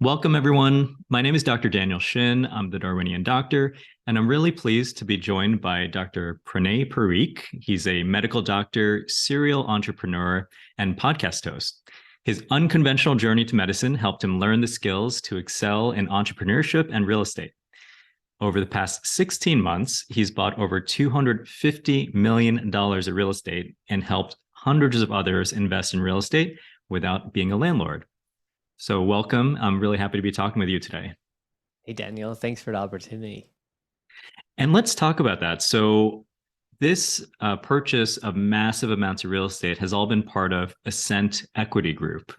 Welcome, everyone. My name is Dr. Daniel Shin. I'm the Darwinian doctor, and I'm really pleased to be joined by Dr. Pranay Parikh. He's a medical doctor, serial entrepreneur, and podcast host. His unconventional journey to medicine helped him learn the skills to excel in entrepreneurship and real estate. Over the past 16 months, he's bought over $250 million of real estate and helped hundreds of others invest in real estate without being a landlord. So, welcome. I'm really happy to be talking with you today. Hey, Daniel, thanks for the opportunity. And let's talk about that. So, this purchase of massive amounts of real estate has all been part of Ascent Equity Group.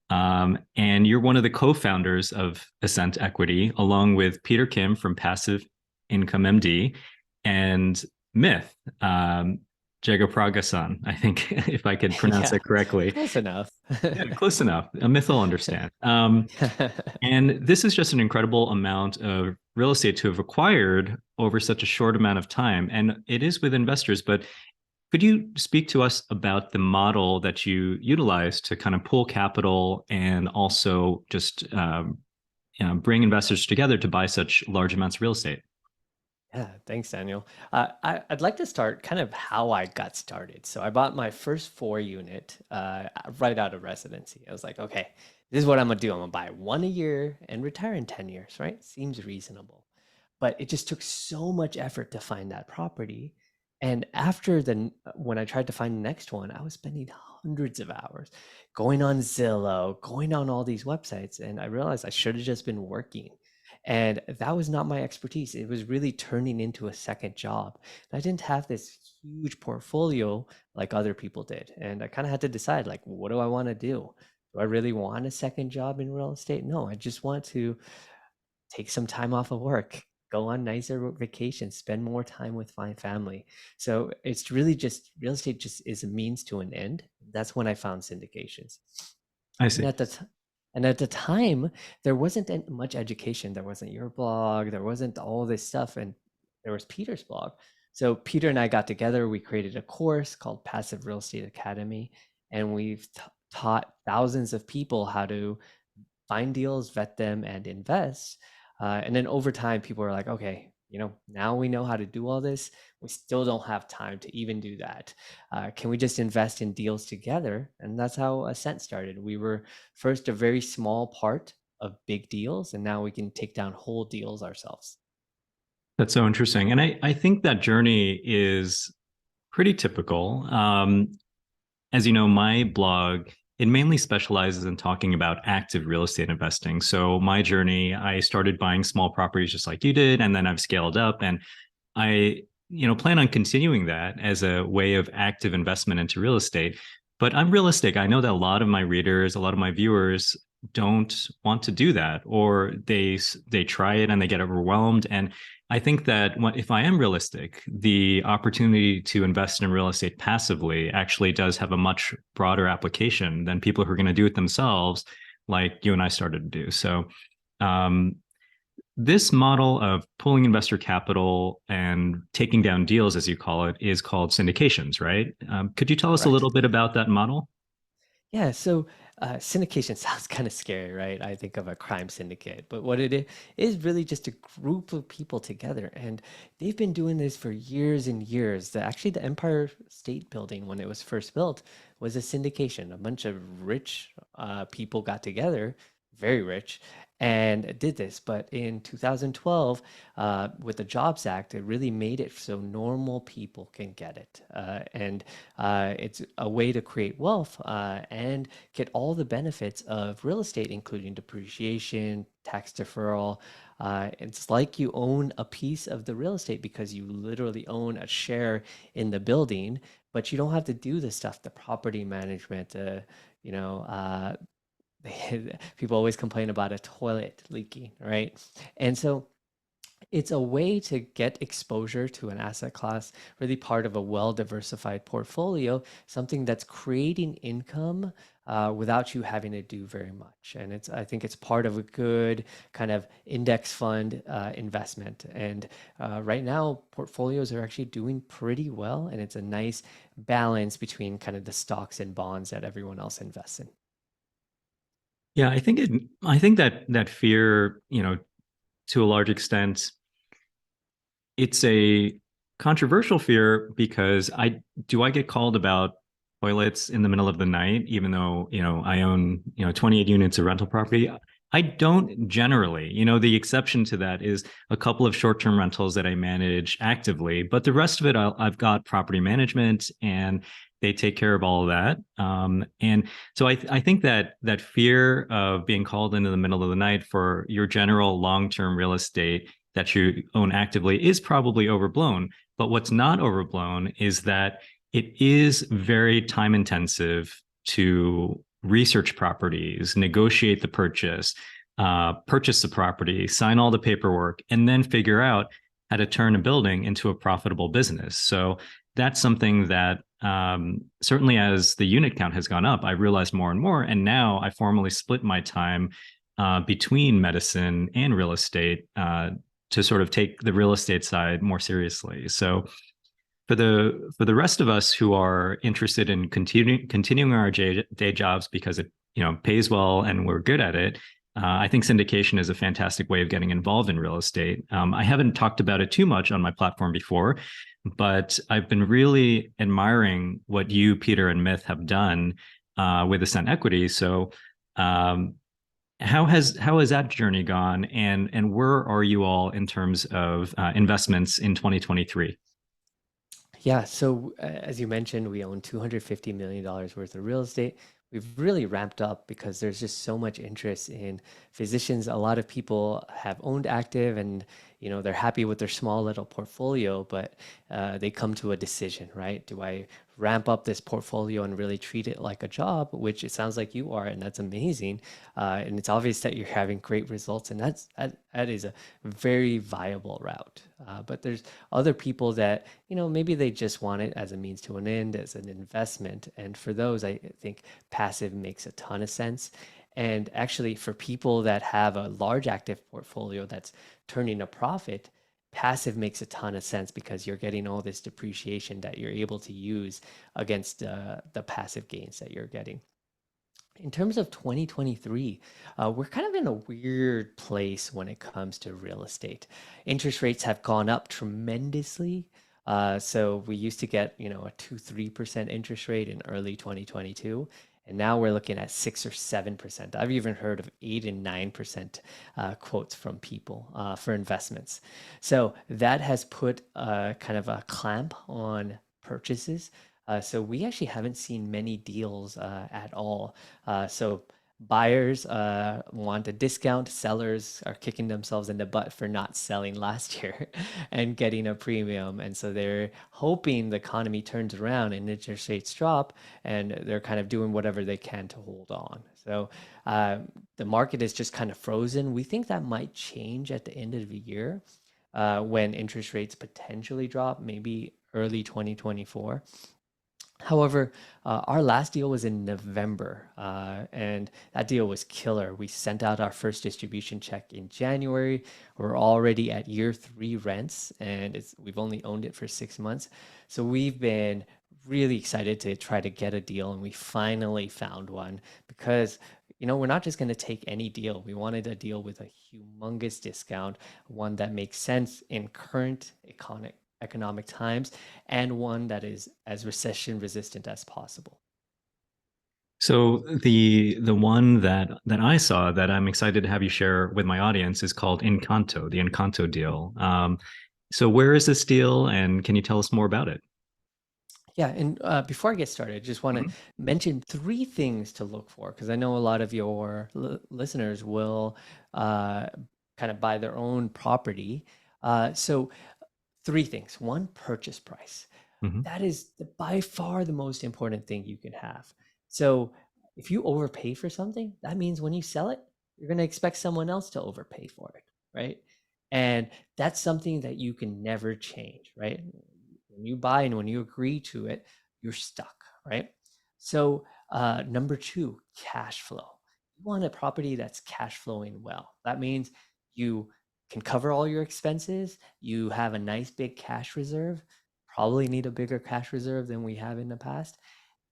And you're one of the co founders of Ascent Equity, along with Peter Kim from Passive Income MD and Myth, Jagapragasan, I think, if I could pronounce Yeah, that correctly. close enough. Yeah, close enough. A myth will understand. And this is just an incredible amount of real estate to have acquired over such a short amount of time. And it is with investors, but could you speak to us about the model that you utilize to kind of pool capital and also just bring investors together to buy such large amounts of real estate? Yeah, thanks, Daniel. I'd like to start kind of how I got started. So I bought my first 4 unit right out of residency. I was like, okay, this is what I'm gonna do. I'm gonna buy one a year and retire in 10 years, right? Seems reasonable. But it just took so much effort to find that property. And after when I tried to find the next one, I was spending hundreds of hours going on Zillow, going on all these websites, and I realized I should have just been working. And that was not my expertise. It was really turning into a second job. And I didn't have this huge portfolio like other people did. And I kind of had to decide, like, what do I want to do? Do I really want a second job in real estate? No, I just want to take some time off of work, go on nicer vacations, spend more time with my family. So it's really just real estate just is a means to an end. That's when I found syndications. I And see. at the time, there wasn't much education. There wasn't your blog. There wasn't all this stuff, and there was Peter's blog. So Peter and I got together. We created a course called Passive Real Estate Academy, and we've taught thousands of people how to find deals, vet them, and invest. And then over time, people are like, okay, now we know how to do all this. We still don't have time to even do that. Can we just invest in deals together? And that's how Ascent started. We were first a very small part of big deals, and now we can take down whole deals ourselves. That's so interesting. And I think that journey is pretty typical. As you know, my blog, it mainly specializes in talking about active real estate investing. So my journey, I started buying small properties just like you did, and then I've scaled up and I, plan on continuing that as a way of active investment into real estate. But I'm realistic. I know that a lot of my readers, a lot of my viewers don't want to do that, or they try it and they get overwhelmed. And I think that if I am realistic, the opportunity to invest in real estate passively actually does have a much broader application than people who are going to do it themselves, like you and I started to do. So, um, this model of pulling investor capital and taking down deals, as you call it, is called syndications, right? Could you tell us a Correct. little bit about that model? Yeah, so syndication sounds kind of scary, right? I think of a crime syndicate, but what it is really just a group of people together, and they've been doing this for years and years. Actually, the Empire State Building, when it was first built, was a syndication. A bunch of rich people got together, very rich, and did this. But in 2012, with the Jobs Act, it really made it so normal people can get it, and it's a way to create wealth and get all the benefits of real estate, including depreciation, tax deferral. It's like you own a piece of the real estate because you literally own a share in the building, but you don't have to do the stuff, the property management, you know, uh, people always complain about a toilet leaking, right? And so it's a way to get exposure to an asset class, really part of a well-diversified portfolio, something that's creating income without you having to do very much. And I think it's part of a good kind of index fund investment. And right now, portfolios are actually doing pretty well, and it's a nice balance between kind of the stocks and bonds that everyone else invests in. Yeah, I think that that fear, you know, to a large extent, it's a controversial fear because I get called about toilets in the middle of the night, even though, you know, I own, you know, 28 units of rental property. I don't generally, you know, the exception to that is a couple of short-term rentals that I manage actively, but the rest of it, I've got property management and they take care of all of that. And so I think that that fear of being called into the middle of the night for your general long-term real estate that you own actively is probably overblown. But what's not overblown is that it is very time intensive to research properties, negotiate the purchase, purchase the property, sign all the paperwork, and then figure out how to turn a building into a profitable business. So that's something that certainly as the unit count has gone up, I've realized more and more. And now I formally split my time between medicine and real estate to sort of take the real estate side more seriously. So for the rest of us who are interested in continuing our day jobs because it, you know, pays well and we're good at it, I think syndication is a fantastic way of getting involved in real estate. I haven't talked about it too much on my platform before, but I've been really admiring what you, Peter, and Myth have done with Ascent Equity. So um, how has that journey gone, and where are you all in terms of investments in 2023? Yeah, so as you mentioned, we own $250 million worth of real estate. We've really ramped up because there's just so much interest in physicians. A lot of people have owned active and they're happy with their small little portfolio, but they come to a decision, right? Do I ramp up this portfolio and really treat it like a job, which it sounds like you are, and that's amazing. And it's obvious that you're having great results, and that is a very viable route. But there's other people that, maybe they just want it as a means to an end, as an investment. And for those, I think passive makes a ton of sense. And actually, for people that have a large active portfolio that's turning a profit, passive makes a ton of sense because you're getting all this depreciation that you're able to use against the passive gains that you're getting. In terms of 2023, we're kind of in a weird place when it comes to real estate. Interest rates have gone up tremendously. So we used to get, a 2-3% interest rate in early 2022, and now we're looking at 6 or 7%. I've even heard of 8 and 9% quotes from people for investments. So that has put kind of a clamp on purchases. So we actually haven't seen many deals at all. So buyers want a discount, sellers are kicking themselves in the butt for not selling last year and getting a premium. And so they're hoping the economy turns around and interest rates drop, and they're kind of doing whatever they can to hold on. So the market is just kind of frozen. We think that might change at the end of the year when interest rates potentially drop, maybe early 2024. However, our last deal was in November, and that deal was killer. We sent out our first distribution check in January. We're already at year 3 rents, and we've only owned it for 6 months. So we've been really excited to try to get a deal, and we finally found one because we're not just going to take any deal. We wanted a deal with a humongous discount, one that makes sense in current economic times, and one that is as recession resistant as possible. So the one that I saw that I'm excited to have you share with my audience is called Encanto, the Encanto deal. So where is this deal, and can you tell us more about it? Yeah, and before I get started, I just want to Mhm. mention 3 things to look for because I know a lot of your listeners will uh, kind of buy their own property. So 3 things. One, purchase price. Mhm. That is by far the most important thing you can have. So if you overpay for something, that means when you sell it, you're going to expect someone else to overpay for it, right? And that's something that you can never change, right? When you buy and when you agree to it, you're stuck, right? So number 2, cash flow. You want a property that's cash flowing well. That means you can cover all your expenses. You have a nice big cash reserve, probably need a bigger cash reserve than we have in the past.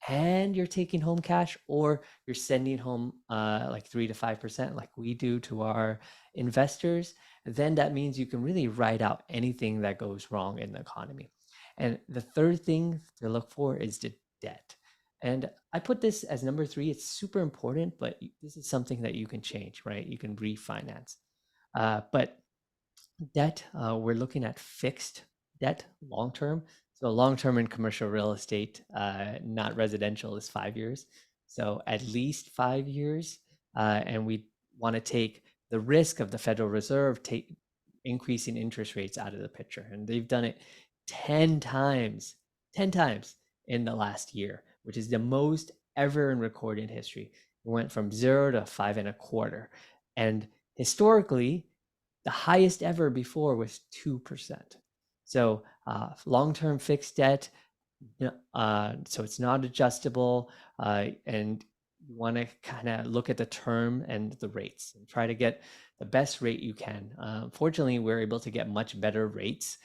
and you're taking home cash, or you're sending home like 3 to 5% like we do to our investors, then that means you can really ride out anything that goes wrong in the economy. And the third thing to look for is the debt. And I put this as number three. It's super important, but this is something that you can change, right? You can refinance. But debt, we're looking at fixed debt long term. So long term in commercial real estate, not residential, is 5 years. So at least 5 years. And we want to take the risk of the Federal Reserve increasing interest rates out of the picture. And they've done it 10 times, 10 times in the last year, which is the most ever in recorded history. It went from 0 to 5.25. And historically, the highest ever before was 2%. So long-term fixed debt, so it's not adjustable, and you want to kind of look at the term and the rates and try to get the best rate you can. Fortunately, we're able to get much better rates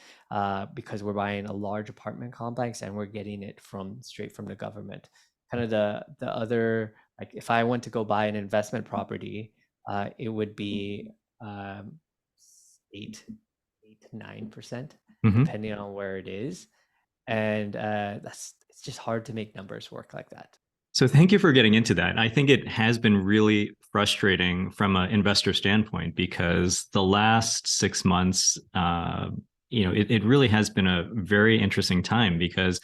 because we're buying a large apartment complex and we're getting it straight from the government. Kind of the other, like if I went to go buy an investment property, it would be um, 8 to 9%, Hmm. depending on where it is. And it's just hard to make numbers work like that. So thank you for getting into that. I think it has been really frustrating from an investor standpoint because the last 6 months, it really has been a very interesting time because,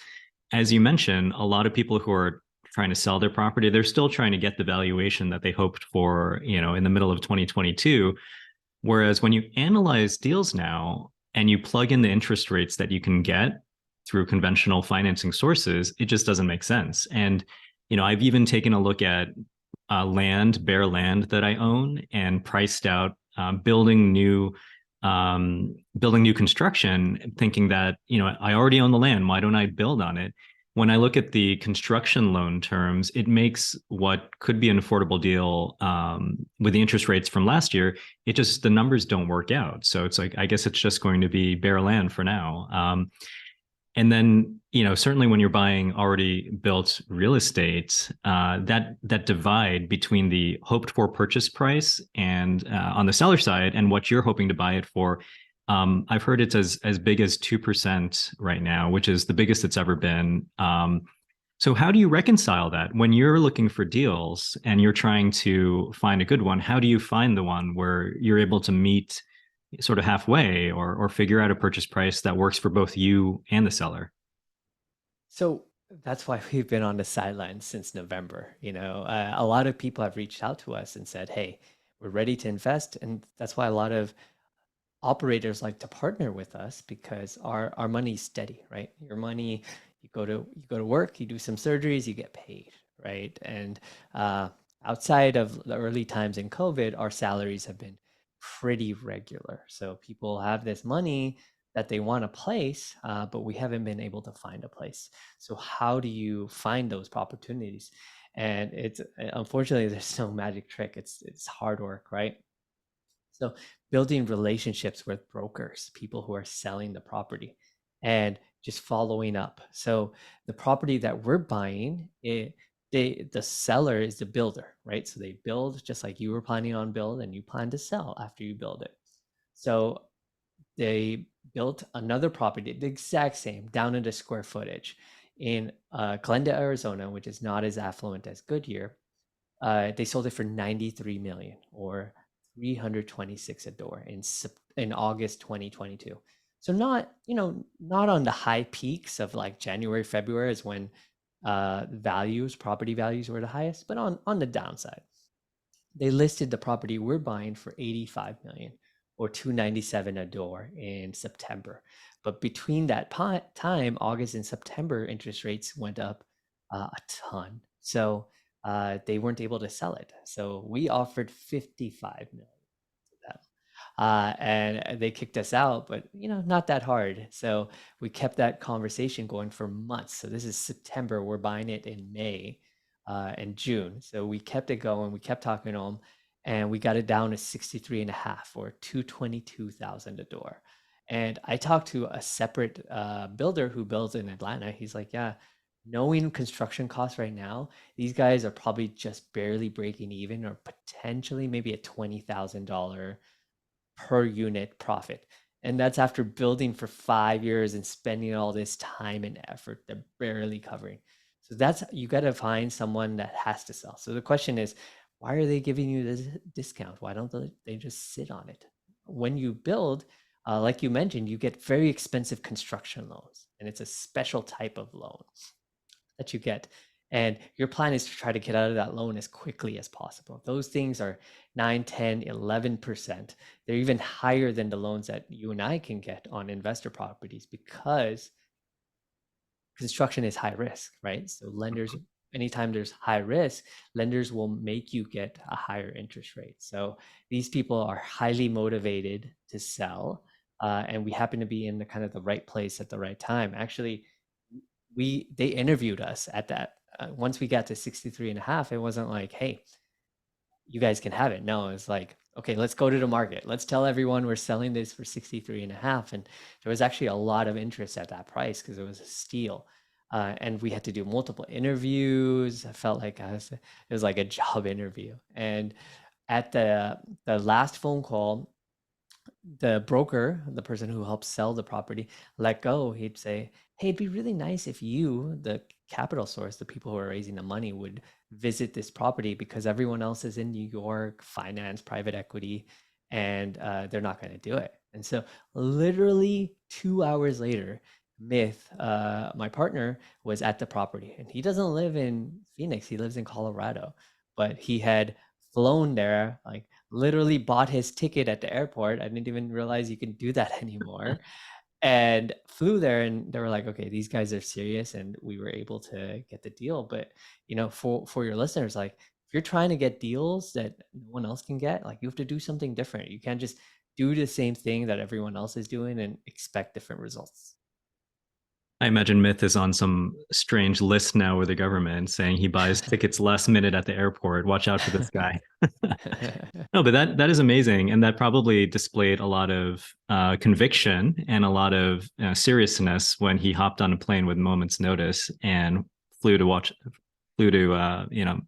as you mentioned, a lot of people who are trying to sell their property, they're still trying to get the valuation that they hoped for, in the middle of 2022. Whereas when you analyze deals now and you plug in the interest rates that you can get through conventional financing sources, it just doesn't make sense. And, I've even taken a look at bare land that I own and priced out building new construction, thinking that, I already own the land. Why don't I build on it? When I look at the construction loan terms, it makes what could be an affordable deal with the interest rates from last year. The numbers don't work out. So it's like, I guess it's just going to be bare land for now. And then, certainly when you're buying already built real estate, that divide between the hoped for purchase price and on the seller side and what you're hoping to buy it for, I've heard it's as big as 2% right now, which is the biggest it's ever been. So how do you reconcile that when you're looking for deals and you're trying to find a good one? How do you find the one where you're able to meet sort of halfway or figure out a purchase price that works for both you and the seller? So that's why we've been on the sidelines since November. A lot of people have reached out to us and said, "Hey, we're ready to invest," and that's why a lot of operators like to partner with us because our money's steady, right? Your money, you go to work, you do some surgeries, you get paid, right? And uh, outside of the early times in COVID, our salaries have been pretty regular. So people have this money that they want to place, but we haven't been able to find a place. So how do you find those opportunities? And it's unfortunately there's no magic trick. It's hard work, right? So building relationships with brokers, people who are selling the property, and just following up. So the property that we're buying, the seller is the builder, right? So they build just like you were planning on build, and you plan to sell after you build it. So they built another property, the exact same, down into square footage in Glendale, Arizona, which is not as affluent as Goodyear. They sold it for 93 million or 326 a door in August 2022. So not on the high peaks of like January, February is when property values were the highest, but on the downside. They listed the property we're buying for 85 million or 297 a door in September. But between that time, August and September, interest rates went up a ton. So they weren't able to sell it. So we offered 55 million to them. And they kicked us out, but not that hard. So we kept that conversation going for months. So this is September. We're buying it in May and June. So we kept it going. We kept talking to them, and we got it down to 63 and a half or 222,000 a door. And I talked to a separate builder who builds in Atlanta. He's like, yeah, Knowing construction costs right now, these guys are probably just barely breaking even or potentially maybe a $20,000 per unit profit. And that's after building for 5 years and spending all this time and effort they're barely covering. So that's, you got to find someone that has to sell. So the question is, why are they giving you this discount? Why don't they just sit on it? When you build, like you mentioned, you get very expensive construction loans, and it's a special type of loan that you get. And your plan is to try to get out of that loan as quickly as possible. Those things are 9, 10, 11%. They're even higher than the loans that you and I can get on investor properties because construction is high risk, right? So lenders, anytime there's high risk, lenders will make you get a higher interest rate. So these people are highly motivated to sell. And we happen to be in the kind of the right place at the right time. Actually, they interviewed us at that. Once we got to 63 and a half, it wasn't like, hey, you guys can have it. No, it's like, okay, let's go to the market. Let's tell everyone we're selling this for 63 and a half. And there was actually a lot of interest at that price because it was a steal. And we had to do multiple interviews. I felt like it was like a job interview. And at the last phone call, the broker, the person who helps sell the property, let go. He'd say, hey, it'd be really nice if you, the capital source, the people who are raising the money, would visit this property because everyone else is in New York, finance, private equity, and they're not going to do it. And so, literally 2 hours later, Myth, my partner, was at the property, and he doesn't live in Phoenix, he lives in Colorado, but he had flown there, like literally bought his ticket at the airport. I didn't even realize you can do that anymore. And flew there, and they were like, okay, these guys are serious, and we were able to get the deal. But for your listeners, like if you're trying to get deals that no one else can get, like you have to do something different. You can't just do the same thing that everyone else is doing and expect different results. I imagine Myth is on some strange list now with the government saying he buys tickets last minute at the airport. Watch out for this guy. No, but that is amazing, and that probably displayed a lot of conviction and a lot of seriousness when he hopped on a plane with moments' notice and flew to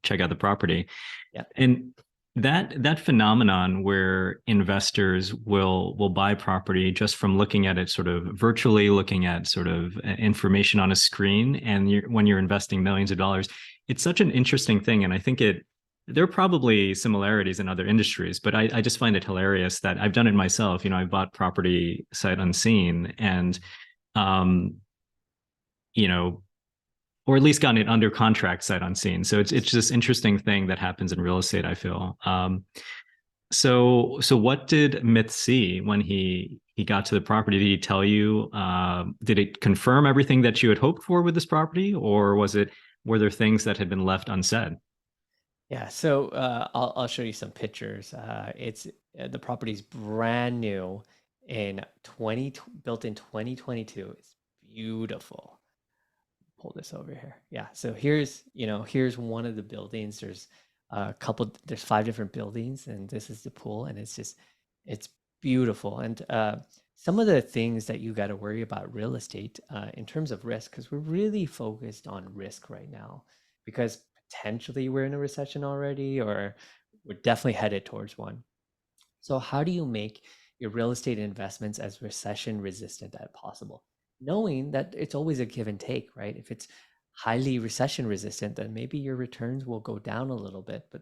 check out the property. Yeah. And that phenomenon where investors will buy property just from looking at it sort of virtually, looking at sort of information on a screen, and when you're investing millions of dollars, it's such an interesting thing, and I think there are probably similarities in other industries, but I just find it hilarious that I've done it myself. I bought property sight unseen, and um, you know, or at least gotten it under contract sight unseen. So it's this interesting thing that happens in real estate, I feel. So what did Myth see when he got to the property? Did he tell you? Did it confirm everything that you had hoped for with this property, or were there things that had been left unsaid? Yeah, so I'll show you some pictures. It's the property's brand new in 20 built in 2022. It's beautiful. Pull this over here. Yeah, so here's one of the buildings. There's 5 different buildings, and this is the pool, and it's beautiful. And some of the things that you got to worry about real estate in terms of risk, because we're really focused on risk right now, because potentially we're in a recession already, or we're definitely headed towards one. So how do you make your real estate investments as recession resistant as possible? Knowing that it's always a give and take, right? If it's highly recession resistant, then maybe your returns will go down a little bit. But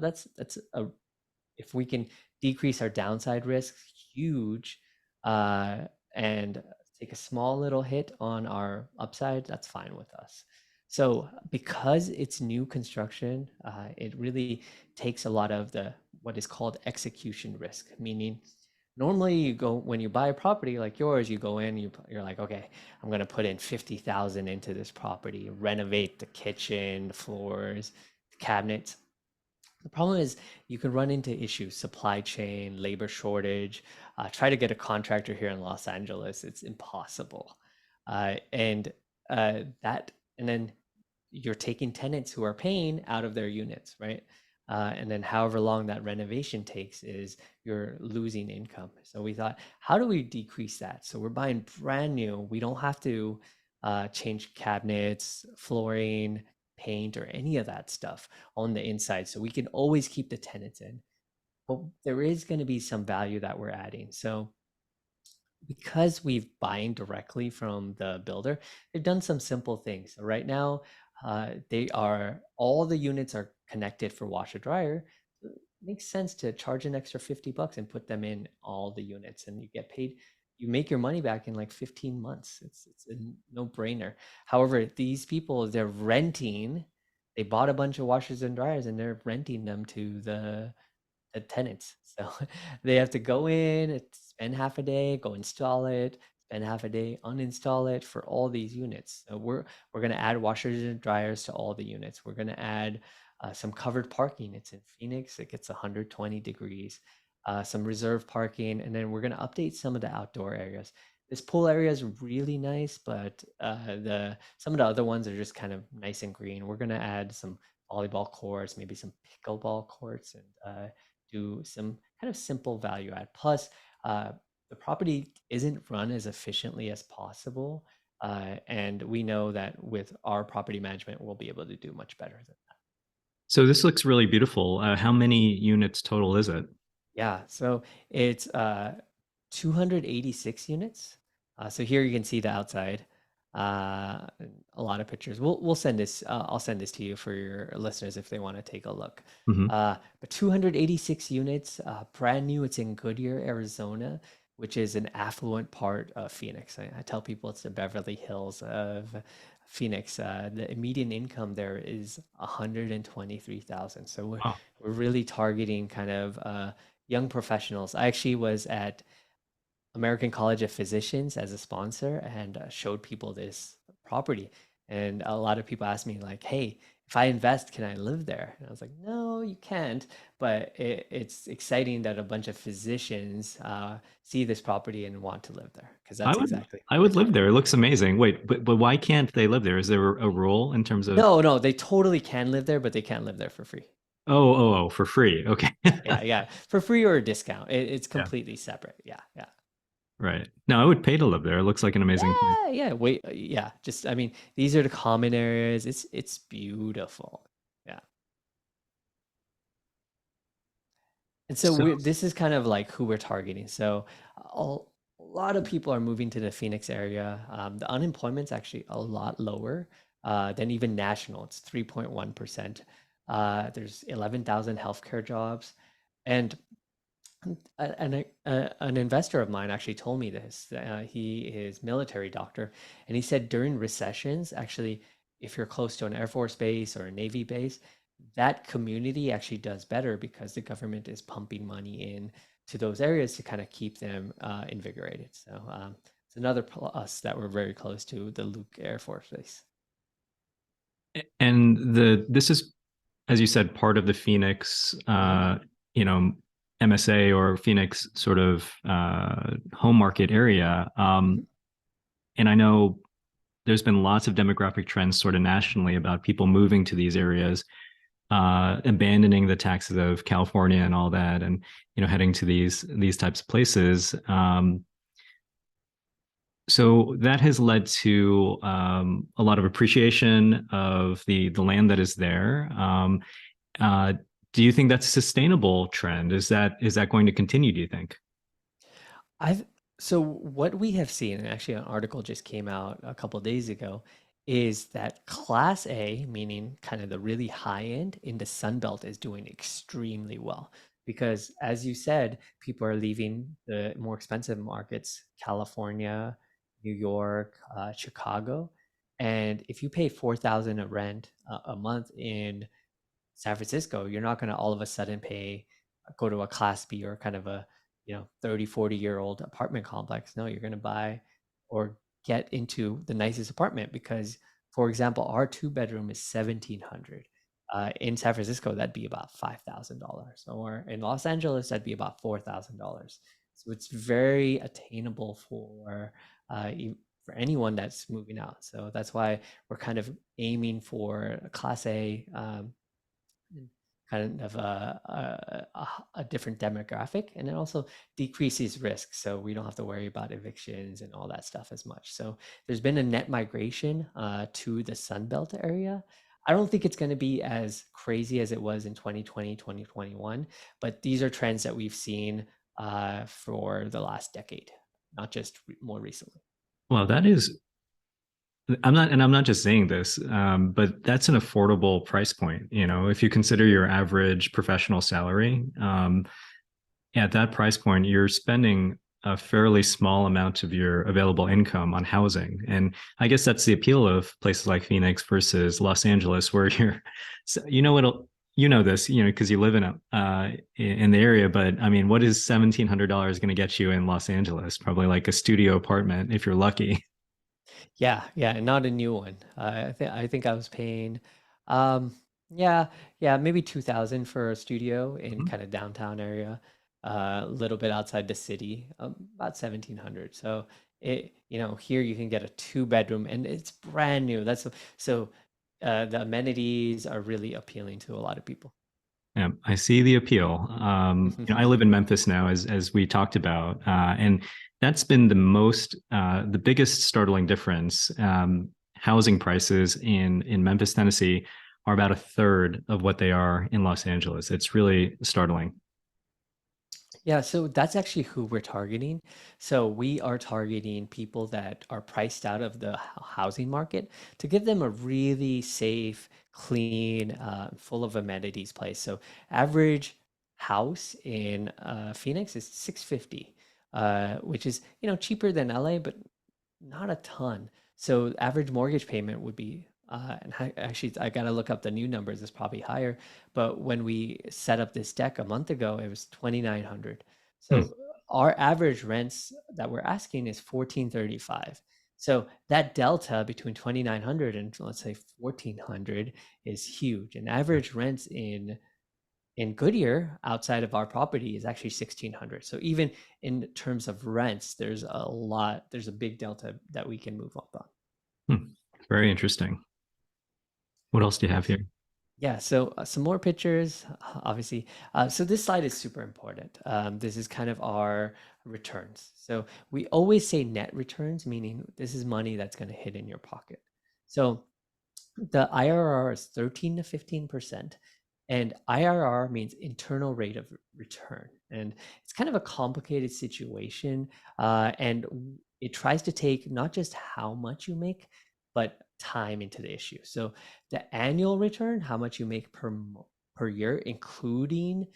that's a if we can decrease our downside risk huge uh, and take a small little hit on our upside, that's fine with us. So because it's new construction, it really takes a lot of the what is called execution risk, meaning normally you go when you buy a property like yours, you go in, you're like, okay, I'm going to put in 50,000 into this property, renovate the kitchen, the floors, the cabinets. The problem is you can run into issues, supply chain, labor shortage. Try to get a contractor here in Los Angeles, it's impossible. And that, and then you're taking tenants who are paying out of their units, right? And then however long that renovation takes is you're losing income. So we thought, how do we decrease that? So we're buying brand new. We don't have to. change cabinets, flooring, paint, or any of that stuff on the inside. So we can always keep the tenants in. But there is going to be some value that we're adding. So because we've buying directly from the builder, they've done some simple things. So right now, they are all the units are connected for washer dryer. So it makes sense to charge an extra $50 and put them in all the units, and you get paid. You make your money back in like 15 months. It's a no-brainer. However, these people, they're renting. They bought a bunch of washers and dryers, and they're renting them to the tenants. So they have to go in, spend half a day, go install it, spend half a day, uninstall it for all these units. So we're going to add washers and dryers to all the units. We're going to add some covered parking. It's in Phoenix. It gets 120 degrees. Some reserve parking, and then we're going to update some of the outdoor areas. This pool area is really nice, but the some of the other ones are just kind of nice and green. We're going to add some volleyball courts, maybe some pickleball courts, and do some kind of simple value add. Plus, the property isn't run as efficiently as possible. And we know that with our property management, we'll be able to do much better than that. So this looks really beautiful. How many units total is it? Yeah, so it's 286 units. So here you can see the outside. A lot of pictures. We'll send this. I'll send this to you for your listeners if they want to take a look. Mhm. But 286 units, brand new. It's in Goodyear, Arizona, which is an affluent part of Phoenix. I tell people it's the Beverly Hills of Phoenix. The median income there is 123,000. So Wow. we're really targeting kind of young professionals. I actually was at American College of Physicians as a sponsor and showed people this property. And a lot of people asked me like, "Hey, if I invest, can I live there?" And I was like, "No, you can't." But it's exciting that a bunch of physicians see this property and want to live there because I that's would exactly I what we're would live there. targeting. It looks amazing. Wait, but why can't they live there? Is there a rule in terms of No, no, they totally can live there, but they can't live there for free. oh for free? Okay. Yeah, yeah, for free or a discount. It's Yeah. completely separate. Yeah, yeah. Right. No, I would pay to live there. It looks like an amazing place. Yeah, yeah. Wait, yeah. Just, I mean, these are the common areas. It's beautiful. Yeah. And so So this is kind of like who we're targeting. So a lot of people are moving to the Phoenix area. The unemployment's actually a lot lower than even national. It's 3.1%. There's 11,000 healthcare jobs. And an investor of mine actually told me this. He is military doctor, and he said during recessions, actually, if you're close to an Air Force base or a Navy base, that community actually does better because the government is pumping money in to those areas to kind of keep them invigorated. So it's another plus that we're very close to the Luke Air Force Base. and this is, as you said, part of the Phoenix Hmm. you know, MSA or Phoenix sort of home market area. Hmm. And I know there's been lots of demographic trends sort of nationally about people moving to these areas, abandoning the taxes of California and all that, and heading to these types of places. So that has led to a lot of appreciation of the land that is there. Uh, do you think that's a sustainable trend? Is that going to continue? Do you think? I've so what we have seen, and actually an article just came out a couple days ago, is that Class A, meaning kind of the really high end in the Sun Belt, is doing extremely well. Because as you said, people are leaving the more expensive markets, California, New York, Chicago. And if you pay 4,000 a rent a month in San Francisco, you're not going to all of a sudden go to a class B or kind of a, 30, 40-year-old apartment complex. No, you're going to buy or get into the nicest apartment because, for example, our two-bedroom is 1,700. In San Francisco, that'd be about $5,000, or in Los Angeles, that'd be about $4,000. So it's very attainable for anyone that's moving out. So that's why we're kind of aiming for a Class A kind of a different demographic, and it also decreases risk. So we don't have to worry about evictions and all that stuff as much. So there's been a net migration to the Sunbelt area. I don't think it's going to be as crazy as it was in 2020, 2021, but these are trends that we've seen for the last decade, not just more recently. Well, that is, I'm not just saying this, but that's an affordable price point. You know, if you consider your average professional salary, at that price point, you're spending a fairly small amount of your available income on housing. And I guess that's the appeal of places like Phoenix versus Los Angeles, where you're, you know, you know this, you know, because you live in the area. But I mean, what is $1,700 going to get you in Los Angeles? Probably like a studio apartment if you're lucky. Yeah, yeah, and not a new one. I think I was paying, um, yeah, yeah, maybe 2,000 for a studio in kind of downtown area, a little bit outside the city, about 1,700. So here you can get a two-bedroom and it's brand new. The amenities are really appealing to a lot of people. Yeah, I see the appeal. You know, I live in Memphis now, as we talked about, and that's been the biggest startling difference. Housing prices in Memphis, Tennessee, are about a third of what they are in Los Angeles. It's really startling. Yeah, so that's actually who we're targeting. So we are targeting people that are priced out of the housing market to give them a really safe, clean, full of amenities place. So average house in Phoenix is 650, which is cheaper than LA, but not a ton. So average mortgage payment would be, actually, I got to look up the new numbers. It's probably higher. But when we set up this deck a month ago, it was 2,900. Hmm. So our average rents that we're asking is 1,435. So that delta between 2,900 and let's say 1,400 is huge. And average rents in Goodyear, outside of our property, is actually 1,600. So even in terms of rents, there's a big delta that we can move up on. Hmm. Very interesting. What else do you have Yes. here? Yeah, so some more pictures, obviously. So this slide is super important. This is kind of our returns. So we always say net returns, meaning this is money that's going to hit in your pocket. So the IRR is 13 to 15%, and IRR means internal rate of return. And it's kind of a complicated situation, and it tries to take not just how much you make, but time into the issue. So the annual return, how much you make per year, including,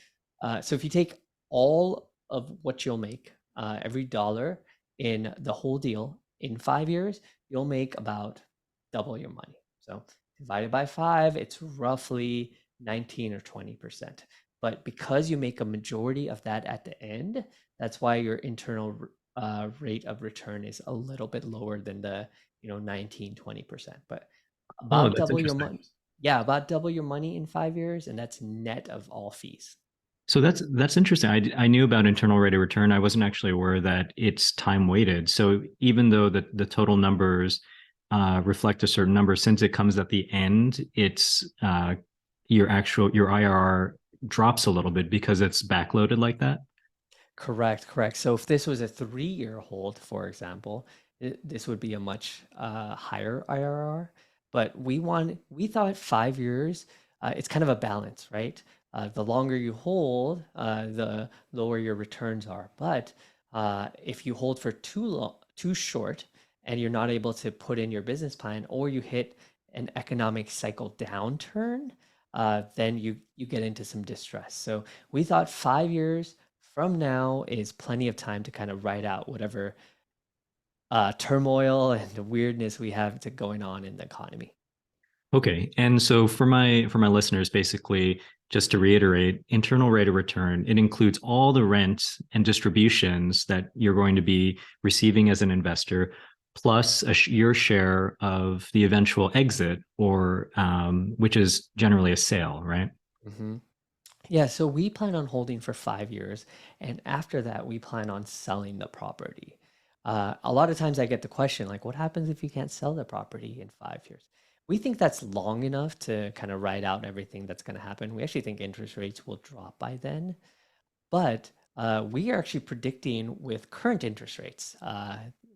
so if you take all of what you'll make, every dollar in the whole deal in 5 years, you'll make about double your money. So divided by five, it's roughly 19 or 20%. But because you make a majority of that at the end, that's why your internal rate of return is a little bit lower than the 19, 20%. But Oh, about that's double your interesting. money. Yeah, about double your money in 5 years, and that's net of all fees. So that's interesting. I knew about internal rate of return. I wasn't actually aware that it's time weighted. So even though the total numbers reflect a certain number, since it comes at the end, it's your IRR drops a little bit because it's backloaded like that. Correct, correct. So if this was a 3-year hold, for example, this would be a much higher IRR. But we thought 5 years, it's kind of a balance, right? The longer you hold, the lower your returns are. But if you hold for too long, too short, and you're not able to put in your business plan, or you hit an economic cycle downturn, then you get into some distress. So we thought 5 years from now is plenty of time to kind of write out whatever turmoil and weirdness we have going on in the economy. Okay. And so for my listeners, basically, just to reiterate, internal rate of return, it includes all the rent and distributions that you're going to be receiving as an investor, plus your share of the eventual exit, or which is generally a sale, right? hmm Yeah, so we plan on holding for 5 years, and after that, we plan on selling the property. A lot of times I get the question, like, what happens if you can't sell the property in 5 years? We think that's long enough to kind of ride out everything that's going to happen. We actually think interest rates will drop by then. But we are actually predicting with current interest rates,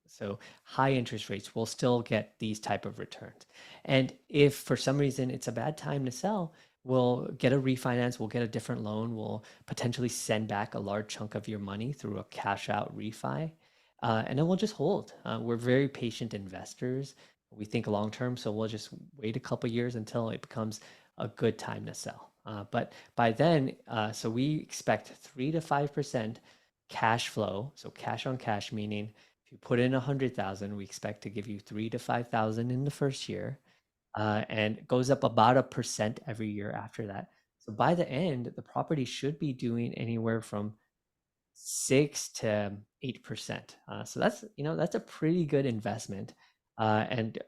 so high interest rates, will still get these type of returns. And if for some reason it's a bad time to sell, we'll get a refinance, we'll get a different loan, we'll potentially send back a large chunk of your money through a cash out refi, and then we'll just hold. We're very patient investors. We think long term, so we'll just wait a couple years until it becomes a good time to sell. But by then, so we expect 3 to 5% cash flow. So cash on cash, meaning if you put in 100,000, we expect to give you 3 to 5,000 in the first year, and it goes up about 1% every year after that. So by the end, the property should be doing anywhere from 6 to 8%. So that's a pretty good investment. And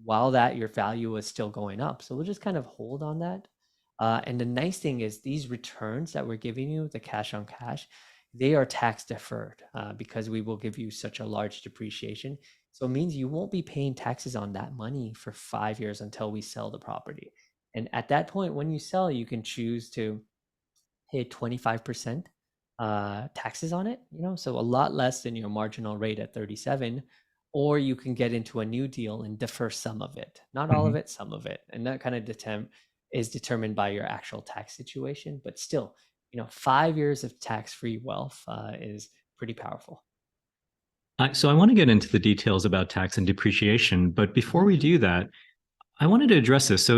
while that your value is still going up, so we'll just kind of hold on that. And the nice thing is these returns that we're giving you, the cash on cash, they are tax deferred because we will give you such a large depreciation. So it means you won't be paying taxes on that money for 5 years until we sell the property. And at that point, when you sell, you can choose to pay 25% taxes on it, so a lot less than your marginal rate at 37, or you can get into a new deal and defer some of it, not all of Mhm. it, some of it. And that kind of is determined by your actual tax situation. But still, 5 years of tax-free wealth is pretty powerful. So I want to get into the details about tax and depreciation, but before Mhm. we do that, I wanted to address this. So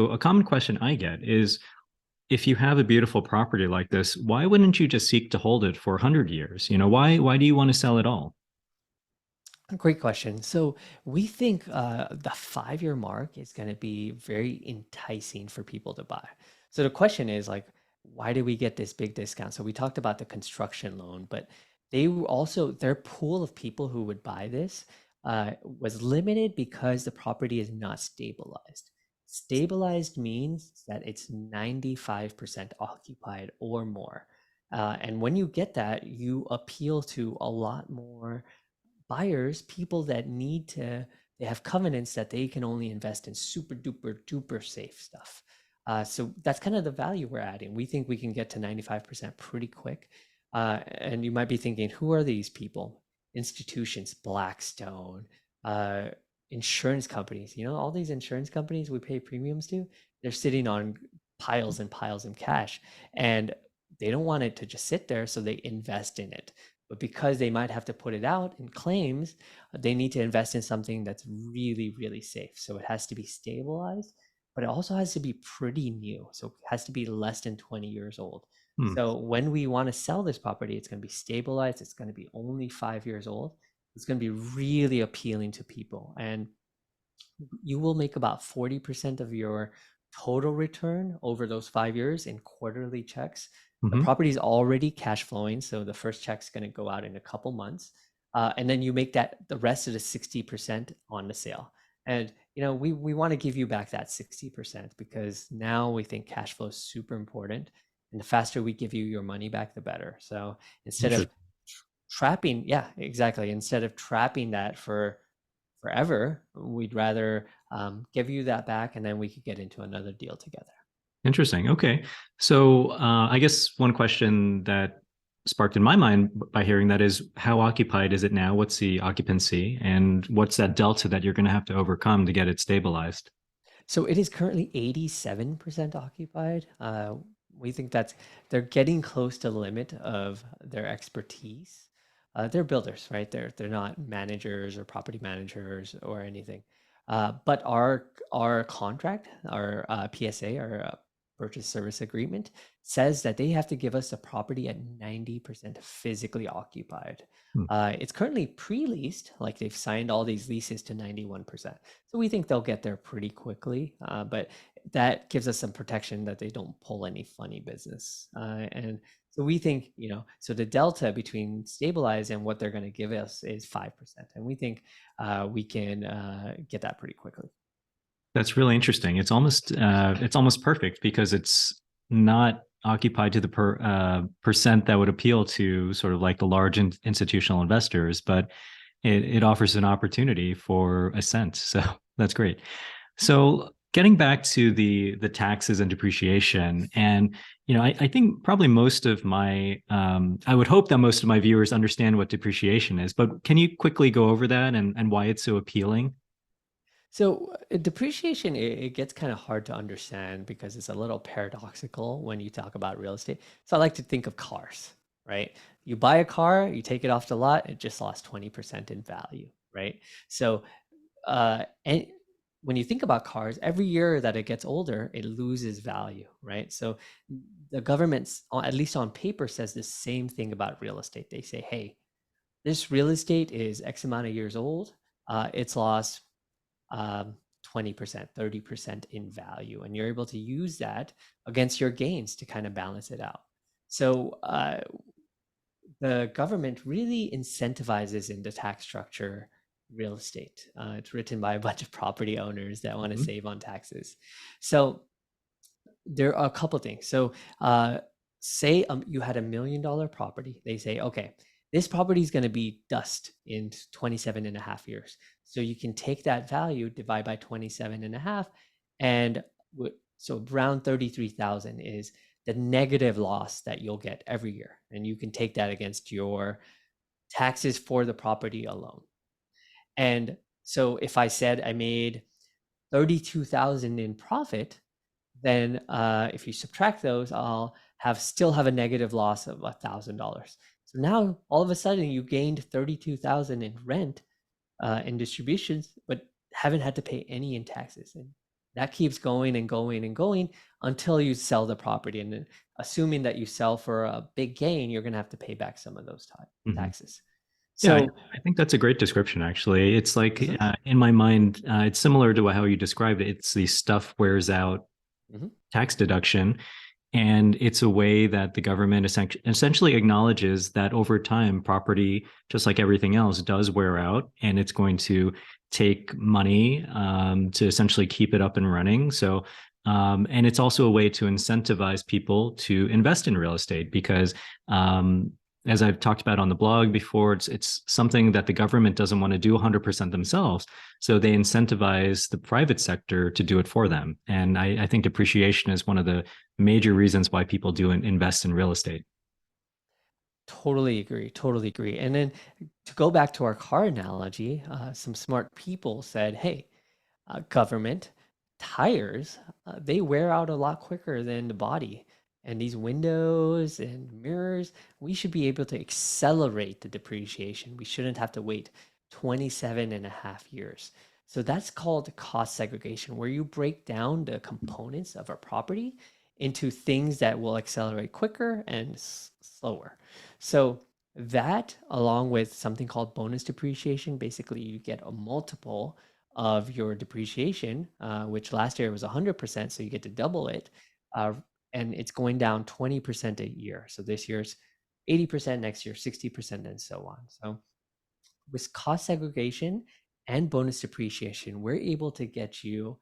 a common question I get is, if you have a beautiful property like this, why wouldn't you just seek to hold it for 100 years? Why do you want to sell it all? Great question. So we think the 5 year mark is going to be very enticing for people to buy. So the question is like, why did we get this big discount? So we talked about the construction loan, but their pool of people who would buy this was limited because the property is not stabilized. Stabilized means that it's 95% occupied or more. And when you get that, you appeal to a lot more buyers, people that they have covenants that they can only invest in super duper duper safe stuff. So that's kind of the value we're adding. We think we can get to 95% pretty quick. And you might be thinking, who are these people? Institutions, Blackstone, uh, insurance companies. All these insurance companies we pay premiums to, they're sitting on piles and piles of cash. And they don't want it to just sit there, so they invest in it. But because they might have to put it out in claims, they need to invest in something that's really, really safe. So it has to be stabilized, but it also has to be pretty new. So it has to be less than 20 years old. Hmm. So when we want to sell this property, it's going to be stabilized. It's going to be only 5 years old. It's going to be really appealing to people. And you will make about 40% of your total return over those 5 years in quarterly checks. The Mhm. property is already cash flowing, so the first check's going to go out in a couple months, and then you make that the rest of the 60% on the sale. And we want to give you back that 60% because now we think cash flow is super important, and the faster we give you your money back, the better. So instead of Interesting. trapping, yeah, exactly. Instead of trapping that for forever, we'd rather give you that back and then we could get into another deal together. Interesting. Okay. So I guess one question that sparked in my mind by hearing that is, how occupied is it now? What's the occupancy, and what's that delta that you're going to have to overcome to get it stabilized? So it is currently 87% occupied. We think they're getting close to the limit of their expertise. They're builders, right? They're not managers or property managers or anything. But our contract, our PSA, our purchase service agreement, says that they have to give us a property at 90% physically occupied. Hmm. It's currently pre-leased, like they've signed all these leases to 91%. So we think they'll get there pretty quickly, but that gives us some protection that they don't pull any funny business. And so we think, so the delta between stabilized and what they're going to give us is 5%. And we think we can get that pretty quickly. That's really interesting. It's almost perfect because it's not occupied to the percent that would appeal to sort of like the large institutional investors, but it offers an opportunity for Ascent. So That's great. So getting back to the taxes and depreciation, and I think probably most of my I would hope that most of my viewers understand what depreciation is, but can you quickly go over that and why it's so appealing? So depreciation, it gets kind of hard to understand because it's a little paradoxical when you talk about real estate. So I like to think of cars, right? You buy a car, you take it off the lot, it just lost 20% in value, right? So and when you think about cars, every year that it gets older, it loses value, right? So the government's, at least on paper, says the same thing about real estate. They say, hey, this real estate is X amount of years old. It's lost um, 20%, 30% in value. And you're able to use that against your gains to kind of balance it out. So the government really incentivizes in the tax structure real estate. It's written by a bunch of property owners that want to Mhm. save on taxes. So there are a couple things. So, say you had $1 million property. They say, okay, this property is going to be dust in 27 and a half years. So you can take that value, divide by 27 and a half, and so around 33,000 is the negative loss that you'll get every year. And you can take that against your taxes for the property alone. And so if I said I made 32,000 in profit, then if you subtract those, I'll still have a negative loss of $1,000. So now all of a sudden you gained 32,000 in rent in distributions, but haven't had to pay any in taxes. And that keeps going and going and going until you sell the property. And then assuming that you sell for a big gain, you're going to have to pay back some of those Mhm. taxes. Yeah, So, I think that's a great description, actually. It's like mhm, in my mind, it's similar to how you described it. It's the stuff wears out mhm. tax deduction. And it's a way that the government essentially acknowledges that over time, property, just like everything else, does wear out, and it's going to take money to essentially keep it up and running. So, and it's also a way to incentivize people to invest in real estate because, as I've talked about on the blog before, it's something that the government doesn't want to do 100% themselves. So they incentivize the private sector to do it for them. And I think depreciation is one of the major reasons why people do invest in real estate. Totally agree. Totally agree. And then to go back to our car analogy, some smart people said, hey, government tires, they wear out a lot quicker than the body. And these windows and mirrors, we should be able to accelerate the depreciation. We shouldn't have to wait 27 and a half years. So that's called cost segregation, where you break down the components of a property into things that will accelerate quicker and slower. So that, along with something called bonus depreciation, basically you get a multiple of your depreciation, which last year was 100%, so you get to double it, uh, and it's going down 20% a year. So this year's 80%, next year 60%, and so on. So with cost segregation and bonus depreciation, we're able to get you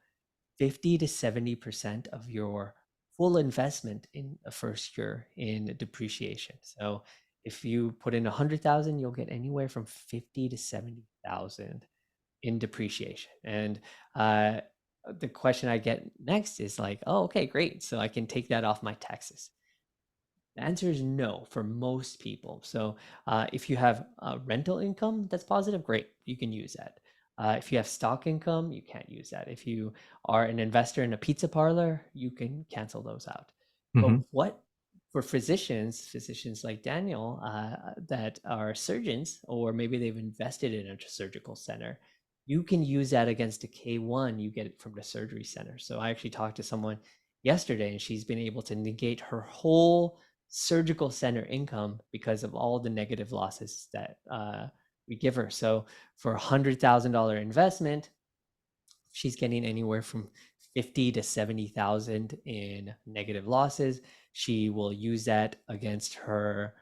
50 to 70% of your full investment in the first year in depreciation. So if you put in 100,000, you'll get anywhere from 50 to 70,000 in depreciation. And uh, the question I get next is like, oh, okay, great. So I can take that off my taxes. The answer is no for most people. So if you have rental income that's positive, great, you can use that. If you have stock income, you can't use that. If you are an investor in a pizza parlor, you can cancel those out. But Mhm. what for physicians like Daniel that are surgeons, or maybe they've invested in a surgical center, you can use that against a K1 you get it from the surgery center. So I actually talked to someone yesterday and she's been able to negate her whole surgical center income because of all the negative losses that we give her. So for $100,000 investment, she's getting anywhere from 50 to 70,000 in negative losses. She will use that against her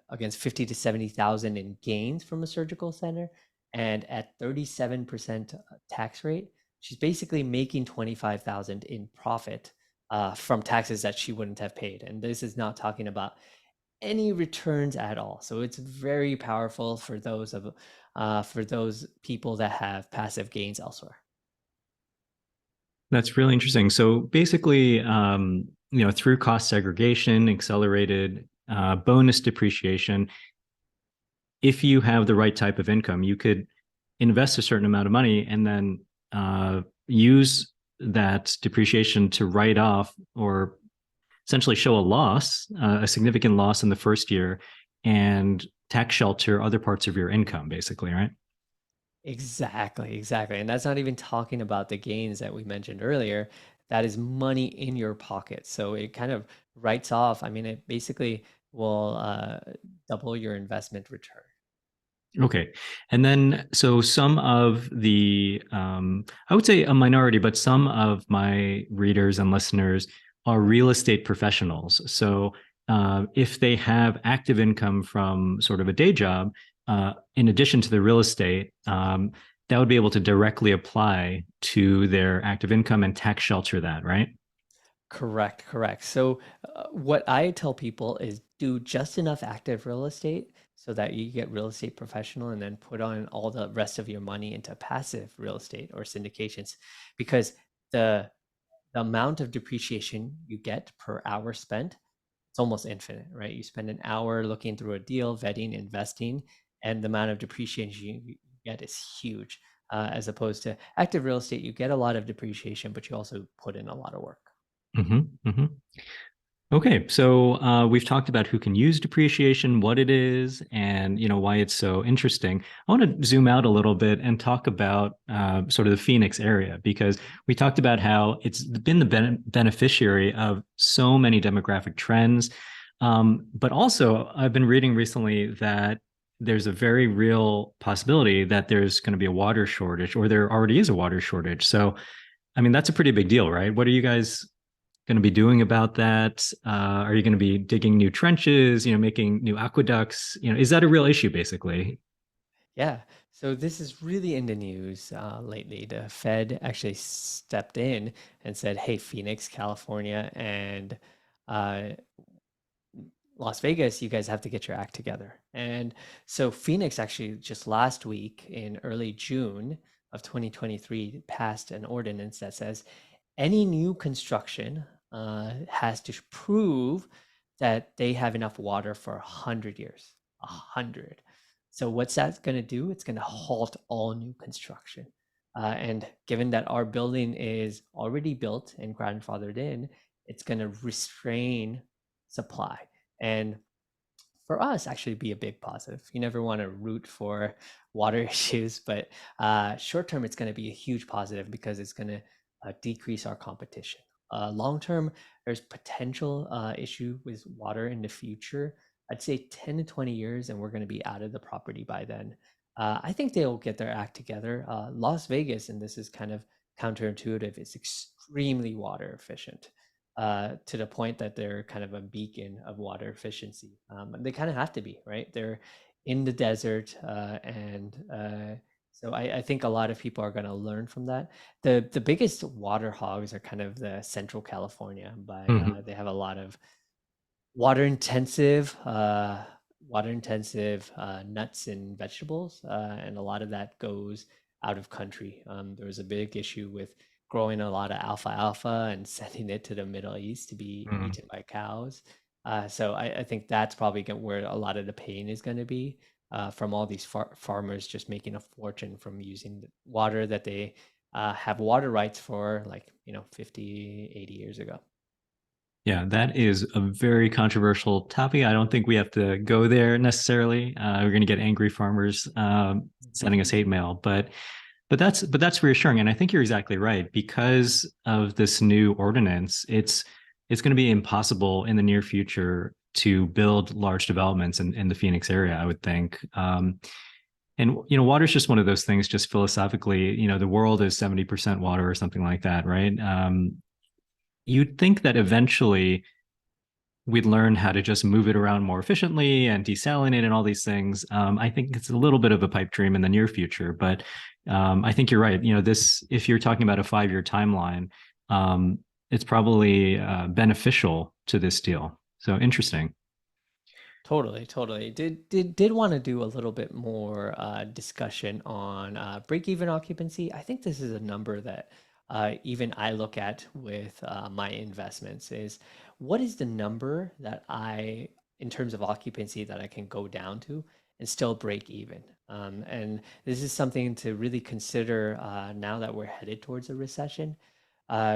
against 50 to 70,000 in gains from a surgical center, and at 37% tax rate, she's basically making 25,000 in profit from taxes that she wouldn't have paid. And this is not talking about any returns at all. So it's very powerful for those people that have passive gains elsewhere. That's really interesting. So basically, through cost segregation, accelerated bonus depreciation, if you have the right type of income, you could invest a certain amount of money and then use that depreciation to write off or essentially show a loss, a significant loss in the first year, and tax shelter other parts of your income, basically, right? Exactly, exactly. And that's not even talking about the gains that we mentioned earlier. That is money in your pocket. So it kind of writes off. I mean, it basically will double your investment return. Okay. And then, so some of I would say a minority, but some of my readers and listeners are real estate professionals. So if they have active income from sort of a day job, in addition to the real estate, that would be able to directly apply to their active income and tax shelter that, right? Correct, correct. So, what I tell people is do just enough active real estate so that you get real estate professional and then put on all the rest of your money into passive real estate or syndications because the the amount of depreciation you get per hour spent, it's almost infinite, right? You spend an hour looking through a deal, vetting, investing, and the amount of depreciation you get is huge. As opposed to active real estate, you get a lot of depreciation, but you also put in a lot of work. Mm-hmm. Okay, so we've talked about who can use depreciation, what it is, and why it's so interesting. I want to zoom out a little bit and talk about sort of the Phoenix area because we talked about how it's been the beneficiary of so many demographic trends, but also I've been reading recently that there's a very real possibility that there's going to be a water shortage, or there already is a water shortage. So, I mean, that's a pretty big deal, right? What are you guys going to be doing about that? Are you going to be digging new trenches, making new aqueducts? Is that a real issue, basically? Yeah. So this is really in the news lately. The Fed actually stepped in and said, "Hey, Phoenix, California, and uh, Las Vegas, you guys have to get your act together." And so Phoenix actually just last week in early June of 2023 passed an ordinance that says any new construction has to prove that they have enough water for 100 years. 100. So what's that going to do? It's going to halt all new construction. And given that our building is already built and grandfathered in, it's going to restrain supply. And for us actually be a big positive. You never want to root for water issues, but short term, it's going to be a huge positive because it's going to decrease our competition. Long term, there's potential issue with water in the future. I'd say 10 to 20 years, and we're going to be out of the property by then. I think they'll get their act together. Las Vegas, and this is kind of counterintuitive, is extremely water efficient to the point that they're kind of a beacon of water efficiency. They kind of have to be, right? They're in the desert, and so I think a lot of people are going to learn from that. The biggest water hogs are kind of the Central California, by Mhm. they have a lot of water intensive nuts and vegetables, and a lot of that goes out of country. There was a big issue with growing a lot of alfalfa and sending it to the Middle East to be Mhm. eaten by cows. So I think that's probably where a lot of the pain is going to be, from all these farmers just making a fortune from using the water that they have water rights for, like 50, 80 years ago. Yeah, that is a very controversial topic. I don't think we have to go there necessarily. We're going to get angry farmers sending us hate mail, but that's reassuring, and I think you're exactly right. Because of this new ordinance, it's going to be impossible in the near future to build large developments in the Phoenix area, I would think. And water is just one of those things. Just philosophically, the world is 70% water or something like that, right? You'd think that eventually we'd learn how to just move it around more efficiently and desalinate and all these things. I think it's a little bit of a pipe dream in the near future, but I think you're right. This, if you're talking about a 5-year timeline, um, it's probably beneficial to this deal. So interesting. Totally, totally. Did want to do a little bit more discussion on break-even occupancy. I think this is a number that even I look at with my investments is what is the number that in terms of occupancy, that I can go down to and still break even. And this is something to really consider now that we're headed towards a recession.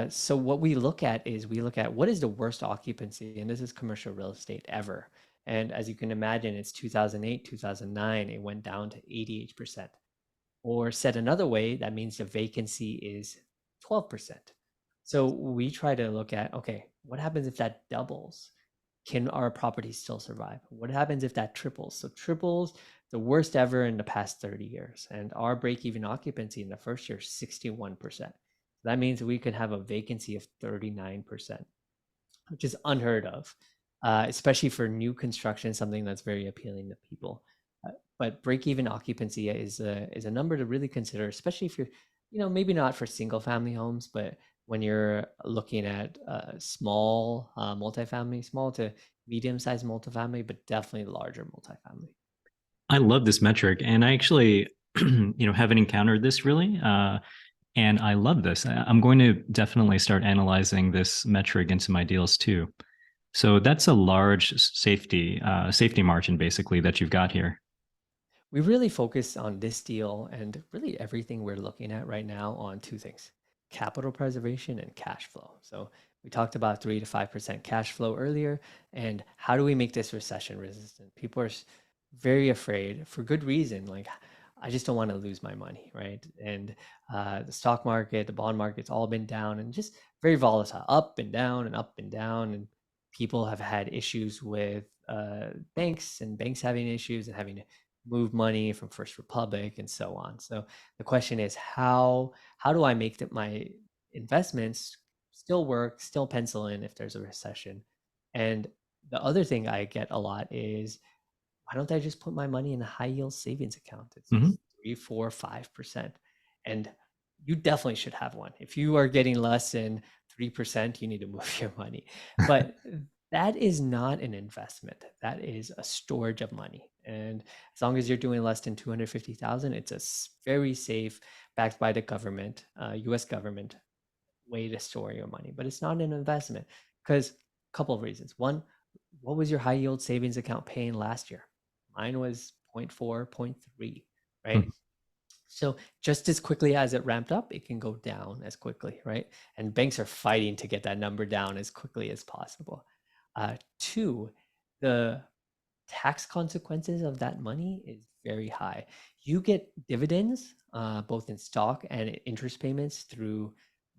So what we look at is we look at what is the worst occupancy, and this is commercial real estate ever. And as you can imagine, it's 2008, 2009, it went down to 88%. Or said another way, that means the vacancy is 12%. So we try to look at, okay, what happens if that doubles? Can our property still survive? What happens if that triples? So triples, the worst ever in the past 30 years. And our break-even occupancy in the first year is 61%. That means we could have a vacancy of 39%, which is unheard of, especially for new construction, something that's very appealing to people. But break-even occupancy is a number to really consider, especially if you're, maybe not for single-family homes, but when you're looking at small multifamily, small to medium-sized multifamily, but definitely larger multifamily. I love this metric, and I actually, haven't encountered this really. And I love this. I'm going to definitely start analyzing this metric into my deals too. So that's a large safety margin basically that you've got here. We really focus on this deal and really everything we're looking at right now on two things: capital preservation and cash flow. So we talked about 3 to 5% cash flow earlier, and how do we make this recession resistant? People are very afraid for good reason. Like, I just don't want to lose my money, right? And the stock market, the bond market's all been down and just very volatile, up and down and up and down. And people have had issues with banks, and banks having issues and having to move money from First Republic and so on. So the question is, how do I make that my investments still work, still pencil in if there's a recession? And the other thing I get a lot is, why don't I just put my money in a high yield savings account? It's Mhm. 3, 4, 5%. And you definitely should have one. If you are getting less than 3%, you need to move your money. But that is not an investment. That is a storage of money. And as long as you're doing less than 250,000, it's a very safe, backed by the government, US government, way to store your money. But it's not an investment because a couple of reasons. One, what was your high yield savings account paying last year? Mine was zero point 0.4, zero point 0.3, right? So just as quickly as it ramped up, it can go down as quickly, right? And banks are fighting to get that number down as quickly as possible. Two, the tax consequences of that money is very high. You get dividends, both in stock and interest payments through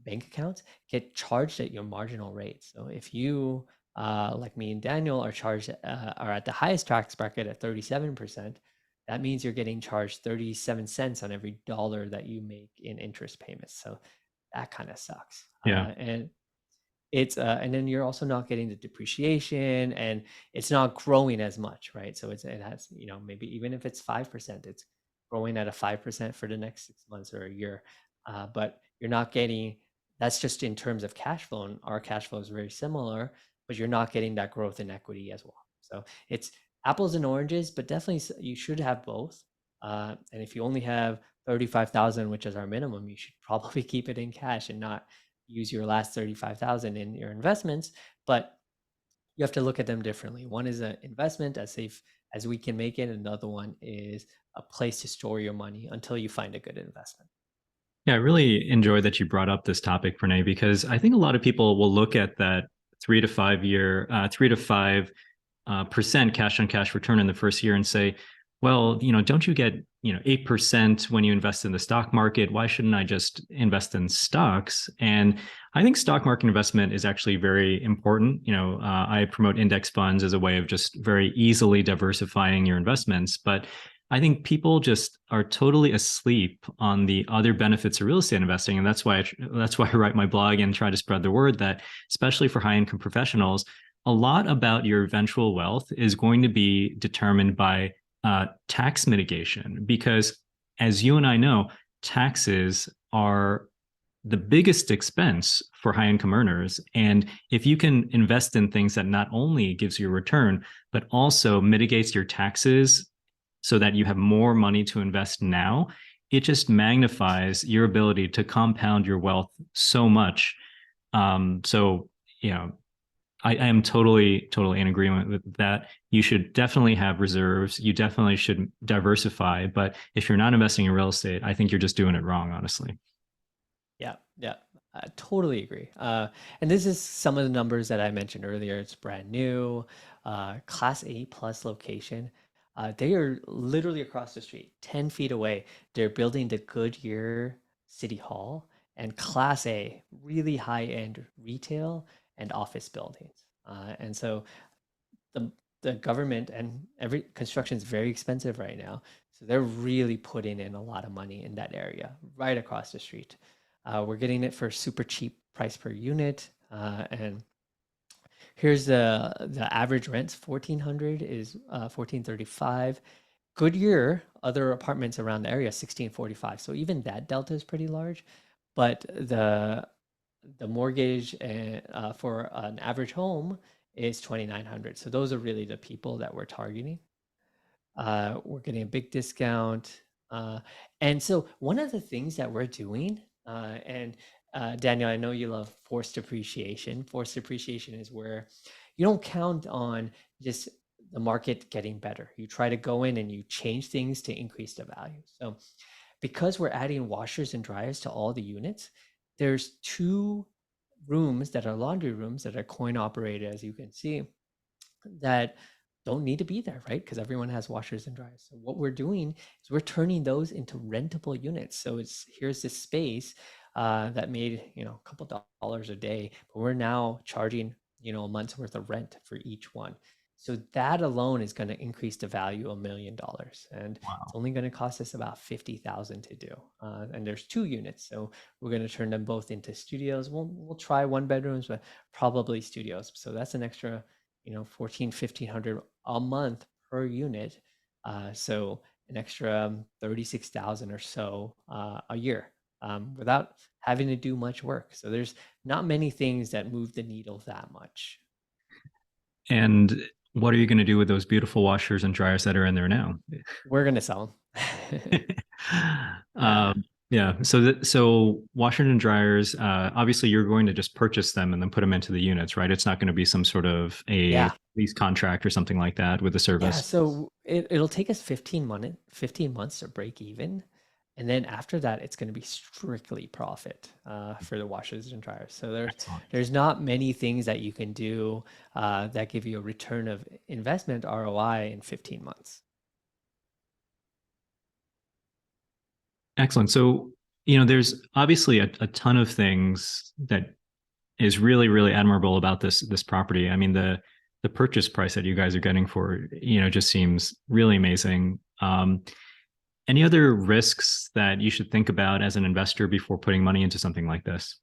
bank accounts, get charged at your marginal rate. So if you, like me and Daniel, are at the highest tax bracket at 37%, that means you're getting charged 37 cents on every dollar that you make in interest payments. So that kind of sucks. Yeah. And then you're also not getting the depreciation, and it's not growing as much, right? So it has, maybe even if it's 5%, it's growing at a 5% for the next 6 months or a year. But you're not getting, that's just in terms of cash flow, and our cash flow is very similar, but you're not getting that growth in equity as well. So it's apples and oranges, but definitely you should have both. And if you only have 35,000, which is our minimum, you should probably keep it in cash and not use your last 35,000 in your investments. But you have to look at them differently. One is an investment, as safe as we can make it. Another one is a place to store your money until you find a good investment. Yeah, I really enjoy that you brought up this topic, Pranay, because I think a lot of people will look at that 3 to 5 percent cash on cash return in the first year and say, well, don't you get, 8% when you invest in the stock market? Why shouldn't I just invest in stocks? And I think stock market investment is actually very important. I promote index funds as a way of just very easily diversifying your investments. But I think people just are totally asleep on the other benefits of real estate investing, and that's why I write my blog and try to spread the word that, especially for high income professionals, a lot about your eventual wealth is going to be determined by tax mitigation, because as you and I know, taxes are the biggest expense for high income earners. And if you can invest in things that not only gives you a return, but also mitigates your taxes so that you have more money to invest now, it just magnifies your ability to compound your wealth so much. So, you know, I am totally in agreement with that. You should definitely have reserves. You definitely should diversify. But if you're not investing in real estate, I think you're just doing it wrong, honestly. Yeah, yeah, I totally agree. And this is some of the numbers that I mentioned earlier. It's brand new, Class A plus location. They are literally across the street, 10 feet away. They're building the Goodyear City Hall and Class A, really high-end retail and office buildings. And so the the government and every construction is very expensive right now. So they're really putting in a lot of money in that area right across the street. We're getting it for super cheap price per unit. And here's the average rents 1400 is 1435. Goodyear, other apartments around the area 1645. So even that delta is pretty large. But the mortgage for an average home is 2,900. So those are really the people that we're targeting. We're getting a big discount. And so one of the things that we're doing, and Daniel, I know you love forced appreciation. Forced appreciation is where you don't count on just the market getting better. You try to go in and you change things to increase the value. So because we're adding washers and dryers to all the units, there's two rooms that are laundry rooms that are coin operated, as you can see, that don't need to be there, right? Because everyone has washers and dryers. So what we're doing is we're turning those into rentable units. So it's here's this space that made a couple dollars a day, but we're now charging a month's worth of rent for each one. So that alone is going to increase the value $1 million, and it's Wow. only going to cost us about 50,000 to do. And there's two units, so we're going to turn them both into studios. We'll try one bedrooms, but probably studios. So that's an extra 14 1500 a month per unit, so an extra 36,000 or so a year, without having to do much work. So there's not many things that move the needle that much. And what are you going to do with those beautiful washers and dryers that are in there now? We're going to sell them. Yeah. Yeah. So washers and dryers, obviously you're going to just purchase them and then put them into the units, right? It's not going to be some sort of a Yeah. lease contract or something like that with the Yeah, service. so it'll take us 15 months to break even. And then after that, it's going to be strictly profit for the washers and dryers. So Excellent. there's not many things that you can do that give you a return of investment ROI in 15 months. Excellent. So, there's obviously a ton of things that is really admirable about this property. I mean, the purchase price that you guys are getting for, just seems really amazing. Any other risks that you should think about as an investor before putting money into something like this?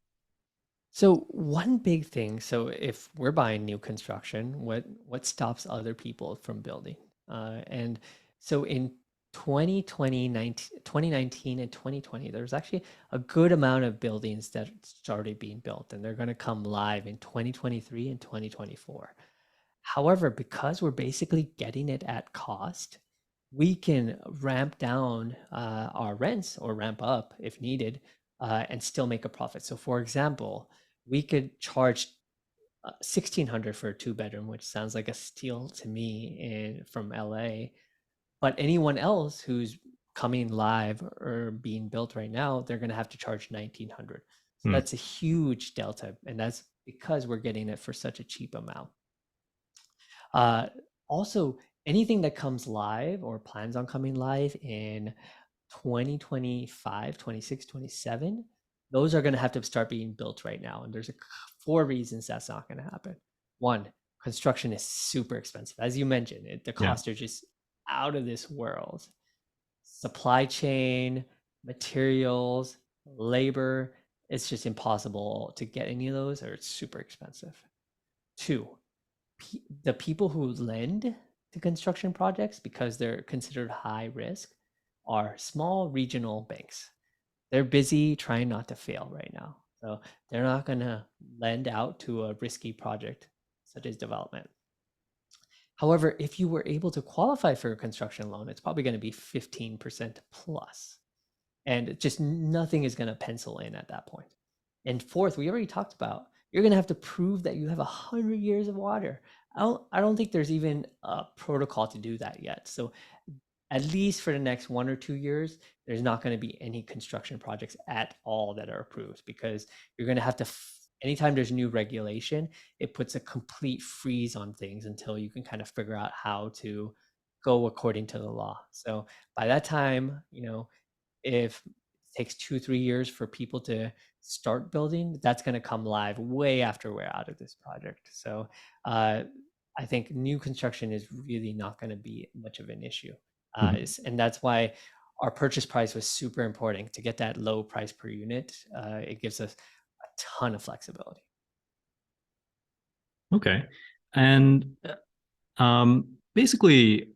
So one big thing, so if we're buying new construction, what stops other people from building? And so in 2019 and 2020, there's actually a good amount of buildings that started being built, and they're going to come live in 2023 and 2024. However, because we're basically getting it at cost, we can ramp down our rents or ramp up if needed, and still make a profit. So, for example, we could charge 1,600 for a two-bedroom, which sounds like a steal to me from LA. But anyone else who's coming live or being built right now, they're going to have to charge 1,900. So Hmm. that's a huge delta, and that's because we're getting it for such a cheap amount. Uh, Also, anything that comes live or plans on coming live in 2025, 26, 27, those are going to have to start being built right now. And there's four reasons that's not going to happen. One, construction is super expensive. As you mentioned, the Yeah. costs are just out of this world. Supply chain, materials, labor, it's just impossible to get any of those, or it's super expensive. Two, the people who lend to construction projects because they're considered high risk are small regional banks. They're busy trying not to fail right now. So they're not going to lend out to a risky project such as development. However, if you were able to qualify for a construction loan, it's probably going to be 15% plus. and just nothing is going to pencil in at that point. And fourth, we already talked about, you're going to have to prove that you have 100 years of water. I don't think there's even a protocol to do that yet. So at least for the next 1 or 2 years, there's not going to be any construction projects at all that are approved, because you're going to have to, anytime there's new regulation, it puts a complete freeze on things until you can kind of figure out how to go according to the law. So by that time, if it takes 2, 3 years for people to start building, that's going to come live way after we're out of this project. So uh, I think new construction is really not going to be much of an issue. Mhm. And that's why our purchase price was super important to get that low price per unit. It gives us a ton of flexibility. Okay. And basically,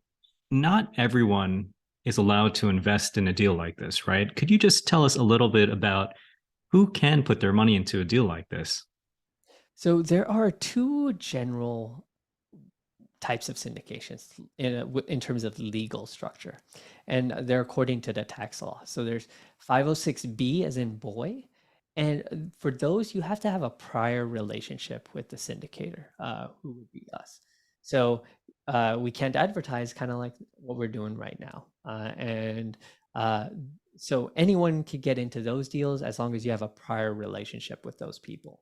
not everyone is allowed to invest in a deal like this, right? Could you just tell us a little bit about who can put their money into a deal like this? So there are two general types of syndications in terms of legal structure, and they're according to the tax law. So there's 506B as in boy, and for those you have to have a prior relationship with the syndicator, who would be us. So we can't advertise, kind of like what we're doing right now, and uh, so anyone can get into those deals as long as you have a prior relationship with those people.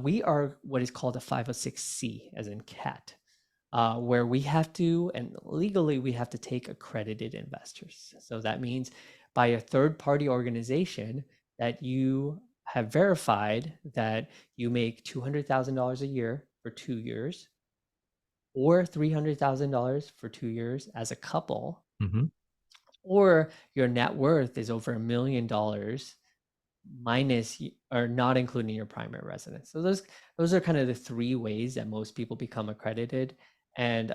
We are what is called a 506C, as in cat, where we have to, and legally we have to take accredited investors. So that means by a third party organization that you have verified that you make $200,000 a year for 2 years, or $300,000 for 2 years as a couple, Hmm. or your net worth is over $1 million minus or not including your primary residence. So those are kind of the three ways that most people become accredited, and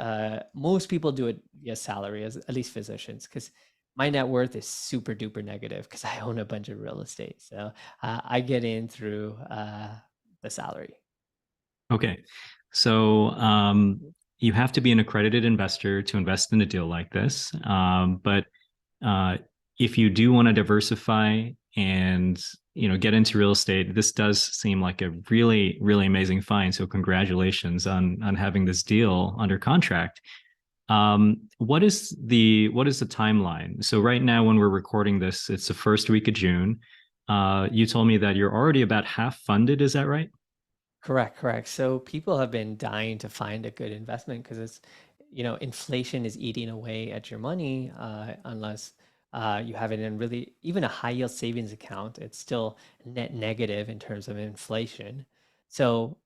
most people do it via salary, as at least physicians, because my net worth is super duper negative because I own a bunch of real estate. So I get in through the salary. Okay. So you have to be an accredited investor to invest in a deal like this. But uh, if you do want to diversify and get into real estate, this does seem like a really, really amazing find. So congratulations on having this deal under contract. What is the timeline? So right now, when we're recording this, it's the first week of June. You told me that you're already about half funded. Is that right? Correct, correct. So people have been dying to find a good investment because inflation is eating away at your money, unless you have it in really, even a high yield savings account, it's still net negative in terms of inflation. So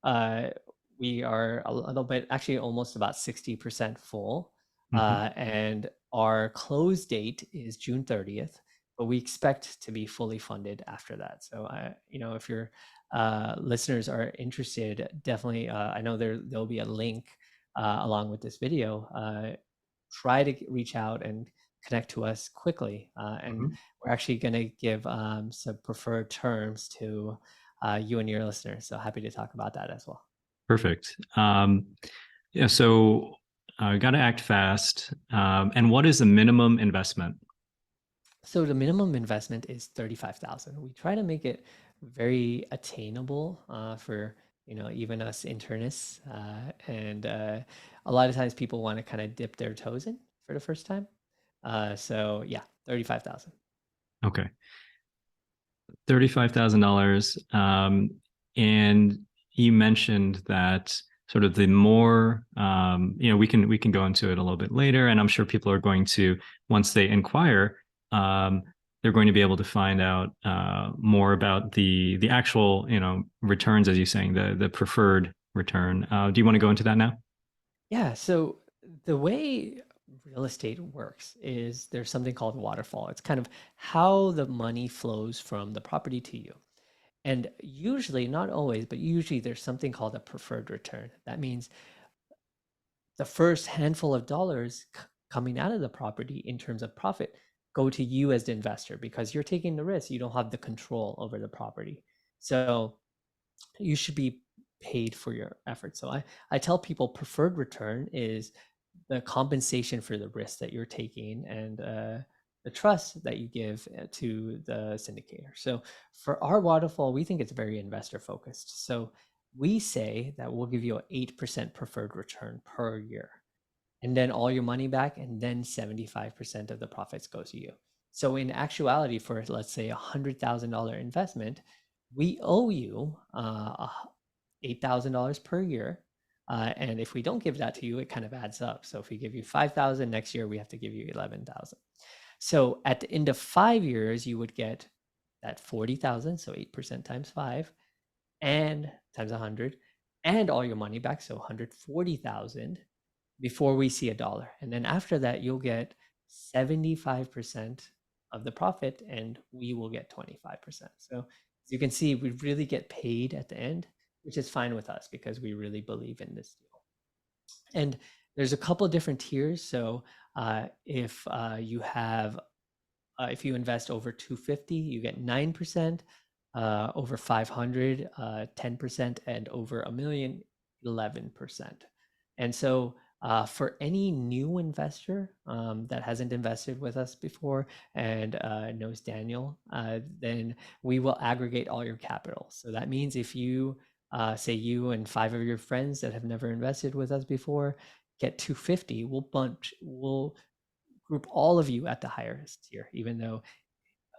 we are a little bit, actually almost about 60% full. Hmm. And our close date is June 30th, but we expect to be fully funded after that. So, if you're listeners are interested, definitely, I know there'll be a link along with this video. Try to reach out and connect to us quickly, and Hmm. we're actually going to give some preferred terms to you and your listeners. So happy to talk about that as well. Perfect. Yeah, so got to act fast. And what is the minimum investment? So the minimum investment is 35,000. We try to make it very attainable for even us internists, and a lot of times people want to kind of dip their toes in for the first time. So yeah, 35,000. Okay, $35,000. And you mentioned that sort of the more, we can go into it a little bit later, and I'm sure people are going to, once they inquire, um, they're going to be able to find out more about the actual, returns, as you're saying, the preferred return. Do you want to go into that now? Yeah, so the way real estate works is there's something called waterfall. It's kind of how the money flows from the property to you. And usually, not always, but usually there's something called a preferred return. That means the first handful of dollars coming out of the property in terms of profit go to you as the investor because you're taking the risk. You don't have the control over the property. So you should be paid for your effort. So I tell people preferred return is the compensation for the risk that you're taking, and the trust that you give to the syndicator. So for our waterfall, we think it's very investor focused. So we say that we'll give you an 8% preferred return per year, and then all your money back, and then 75% of the profits go to you. So in actuality, for let's say $100,000 investment, we owe you $8,000 per year. And if we don't give that to you, it kind of adds up. So if we give you 5,000 next year, we have to give you 11,000. So at the end of 5 years, you would get that 40,000, so 8% times 5, and times 100, and all your money back, so 140,000 before we see a dollar. And then after that, you'll get 75% of the profit, and we will get 25%. So as you can see, we really get paid at the end, which is fine with us because we really believe in this deal. And there's a couple of different tiers. So if you invest over 250, you get 9%, over 500, 10%, and over a million, 11%. And so for any new investor that hasn't invested with us before and knows Daniel, then we will aggregate all your capital. So that means if you say you and 5 of your friends that have never invested with us before get 250, we'll group all of you at the highest tier, even though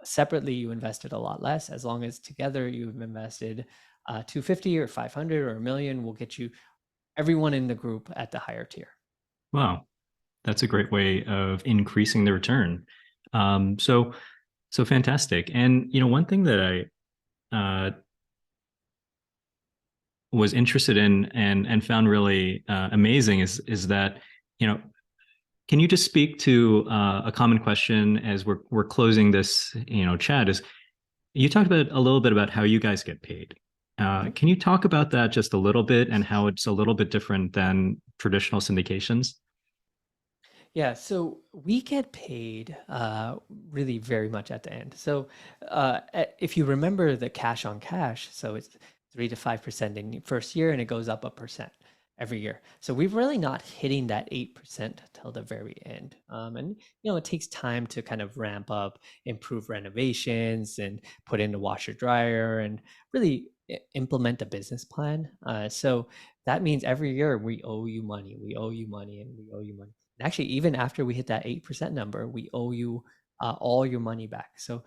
separately you invested a lot less. As long as together you've invested 250 or 500 or a million, we'll get you everyone in the group at the higher tier. Wow, that's a great way of increasing the return. So fantastic. And one thing that I was interested in and found really amazing is that can you just speak to a common question as we're closing this chat? Is you talked about a little bit about how you guys get paid. Can you talk about that just a little bit and how it's a little bit different than traditional syndications? Yeah, so we get paid really very much at the end. So if you remember the cash on cash, so it's 3 to 5% in the first year, and it goes up 1% every year. So we're really not hitting that 8% till the very end. And it takes time to kind of ramp up, improve renovations, and put in the washer dryer, and really implement a business plan. So that means every year we owe you money, we owe you money, and we owe you money. And actually, even after we hit that 8% number, we owe you all your money back. So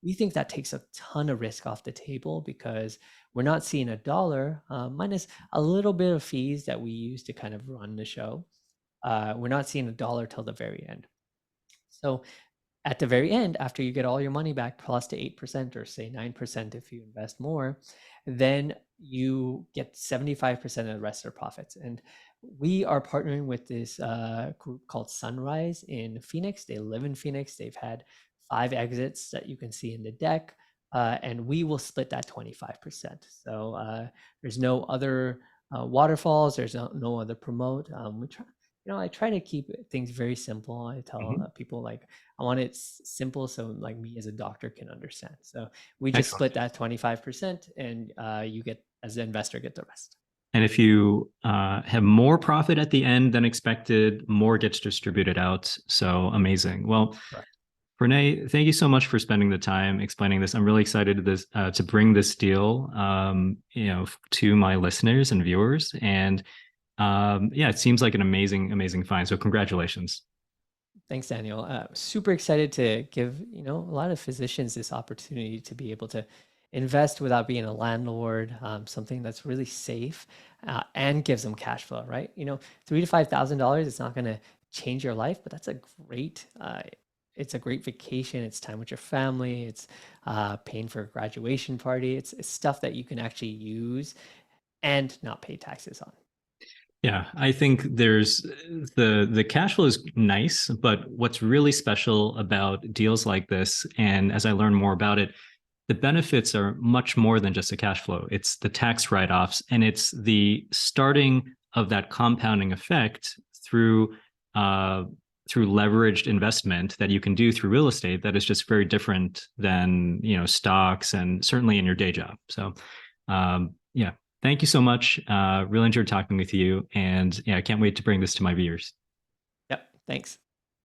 we think that takes a ton of risk off the table because we're not seeing a dollar minus a little bit of fees that we use to kind of run the show. We're not seeing a dollar till the very end. So at the very end, after you get all your money back plus the 8% or say 9% if you invest more, then you get 75% of the rest of the profits. And we are partnering with this group called Sunrise in Phoenix. They live in Phoenix. They've had 5 exits that you can see in the deck. And we will split that 25%. So there's no other waterfalls. There's no other promote. I try to keep things very simple. I tell people I want it simple so me as a doctor can understand. So we just split that 25%, and you get, as an investor, get the rest. And if you have more profit at the end than expected, more gets distributed out. So amazing. Well, Correct. Pranay, thank you so much for spending the time explaining this. I'm really excited to bring this deal, to my listeners and viewers. And it seems like an amazing find. So congratulations. Thanks, Daniel. Super excited to give a lot of physicians this opportunity to be able to invest without being a landlord, something that's really safe and gives them cash flow. Right? $3,000 to $5,000 is not going to change your life, but that's a great. It's a great vacation. It's time with your family. It's paying for a graduation party. It's stuff that you can actually use and not pay taxes on. Yeah, I think there's the cash flow is nice, but what's really special about deals like this, and as I learn more about it, the benefits are much more than just a cash flow. It's the tax write-offs, and it's the starting of that compounding effect through leveraged investment that you can do through real estate that is just very different than stocks and certainly in your day job. So thank you so much. Really enjoyed talking with you, and I can't wait to bring this to my viewers. Yep, thanks.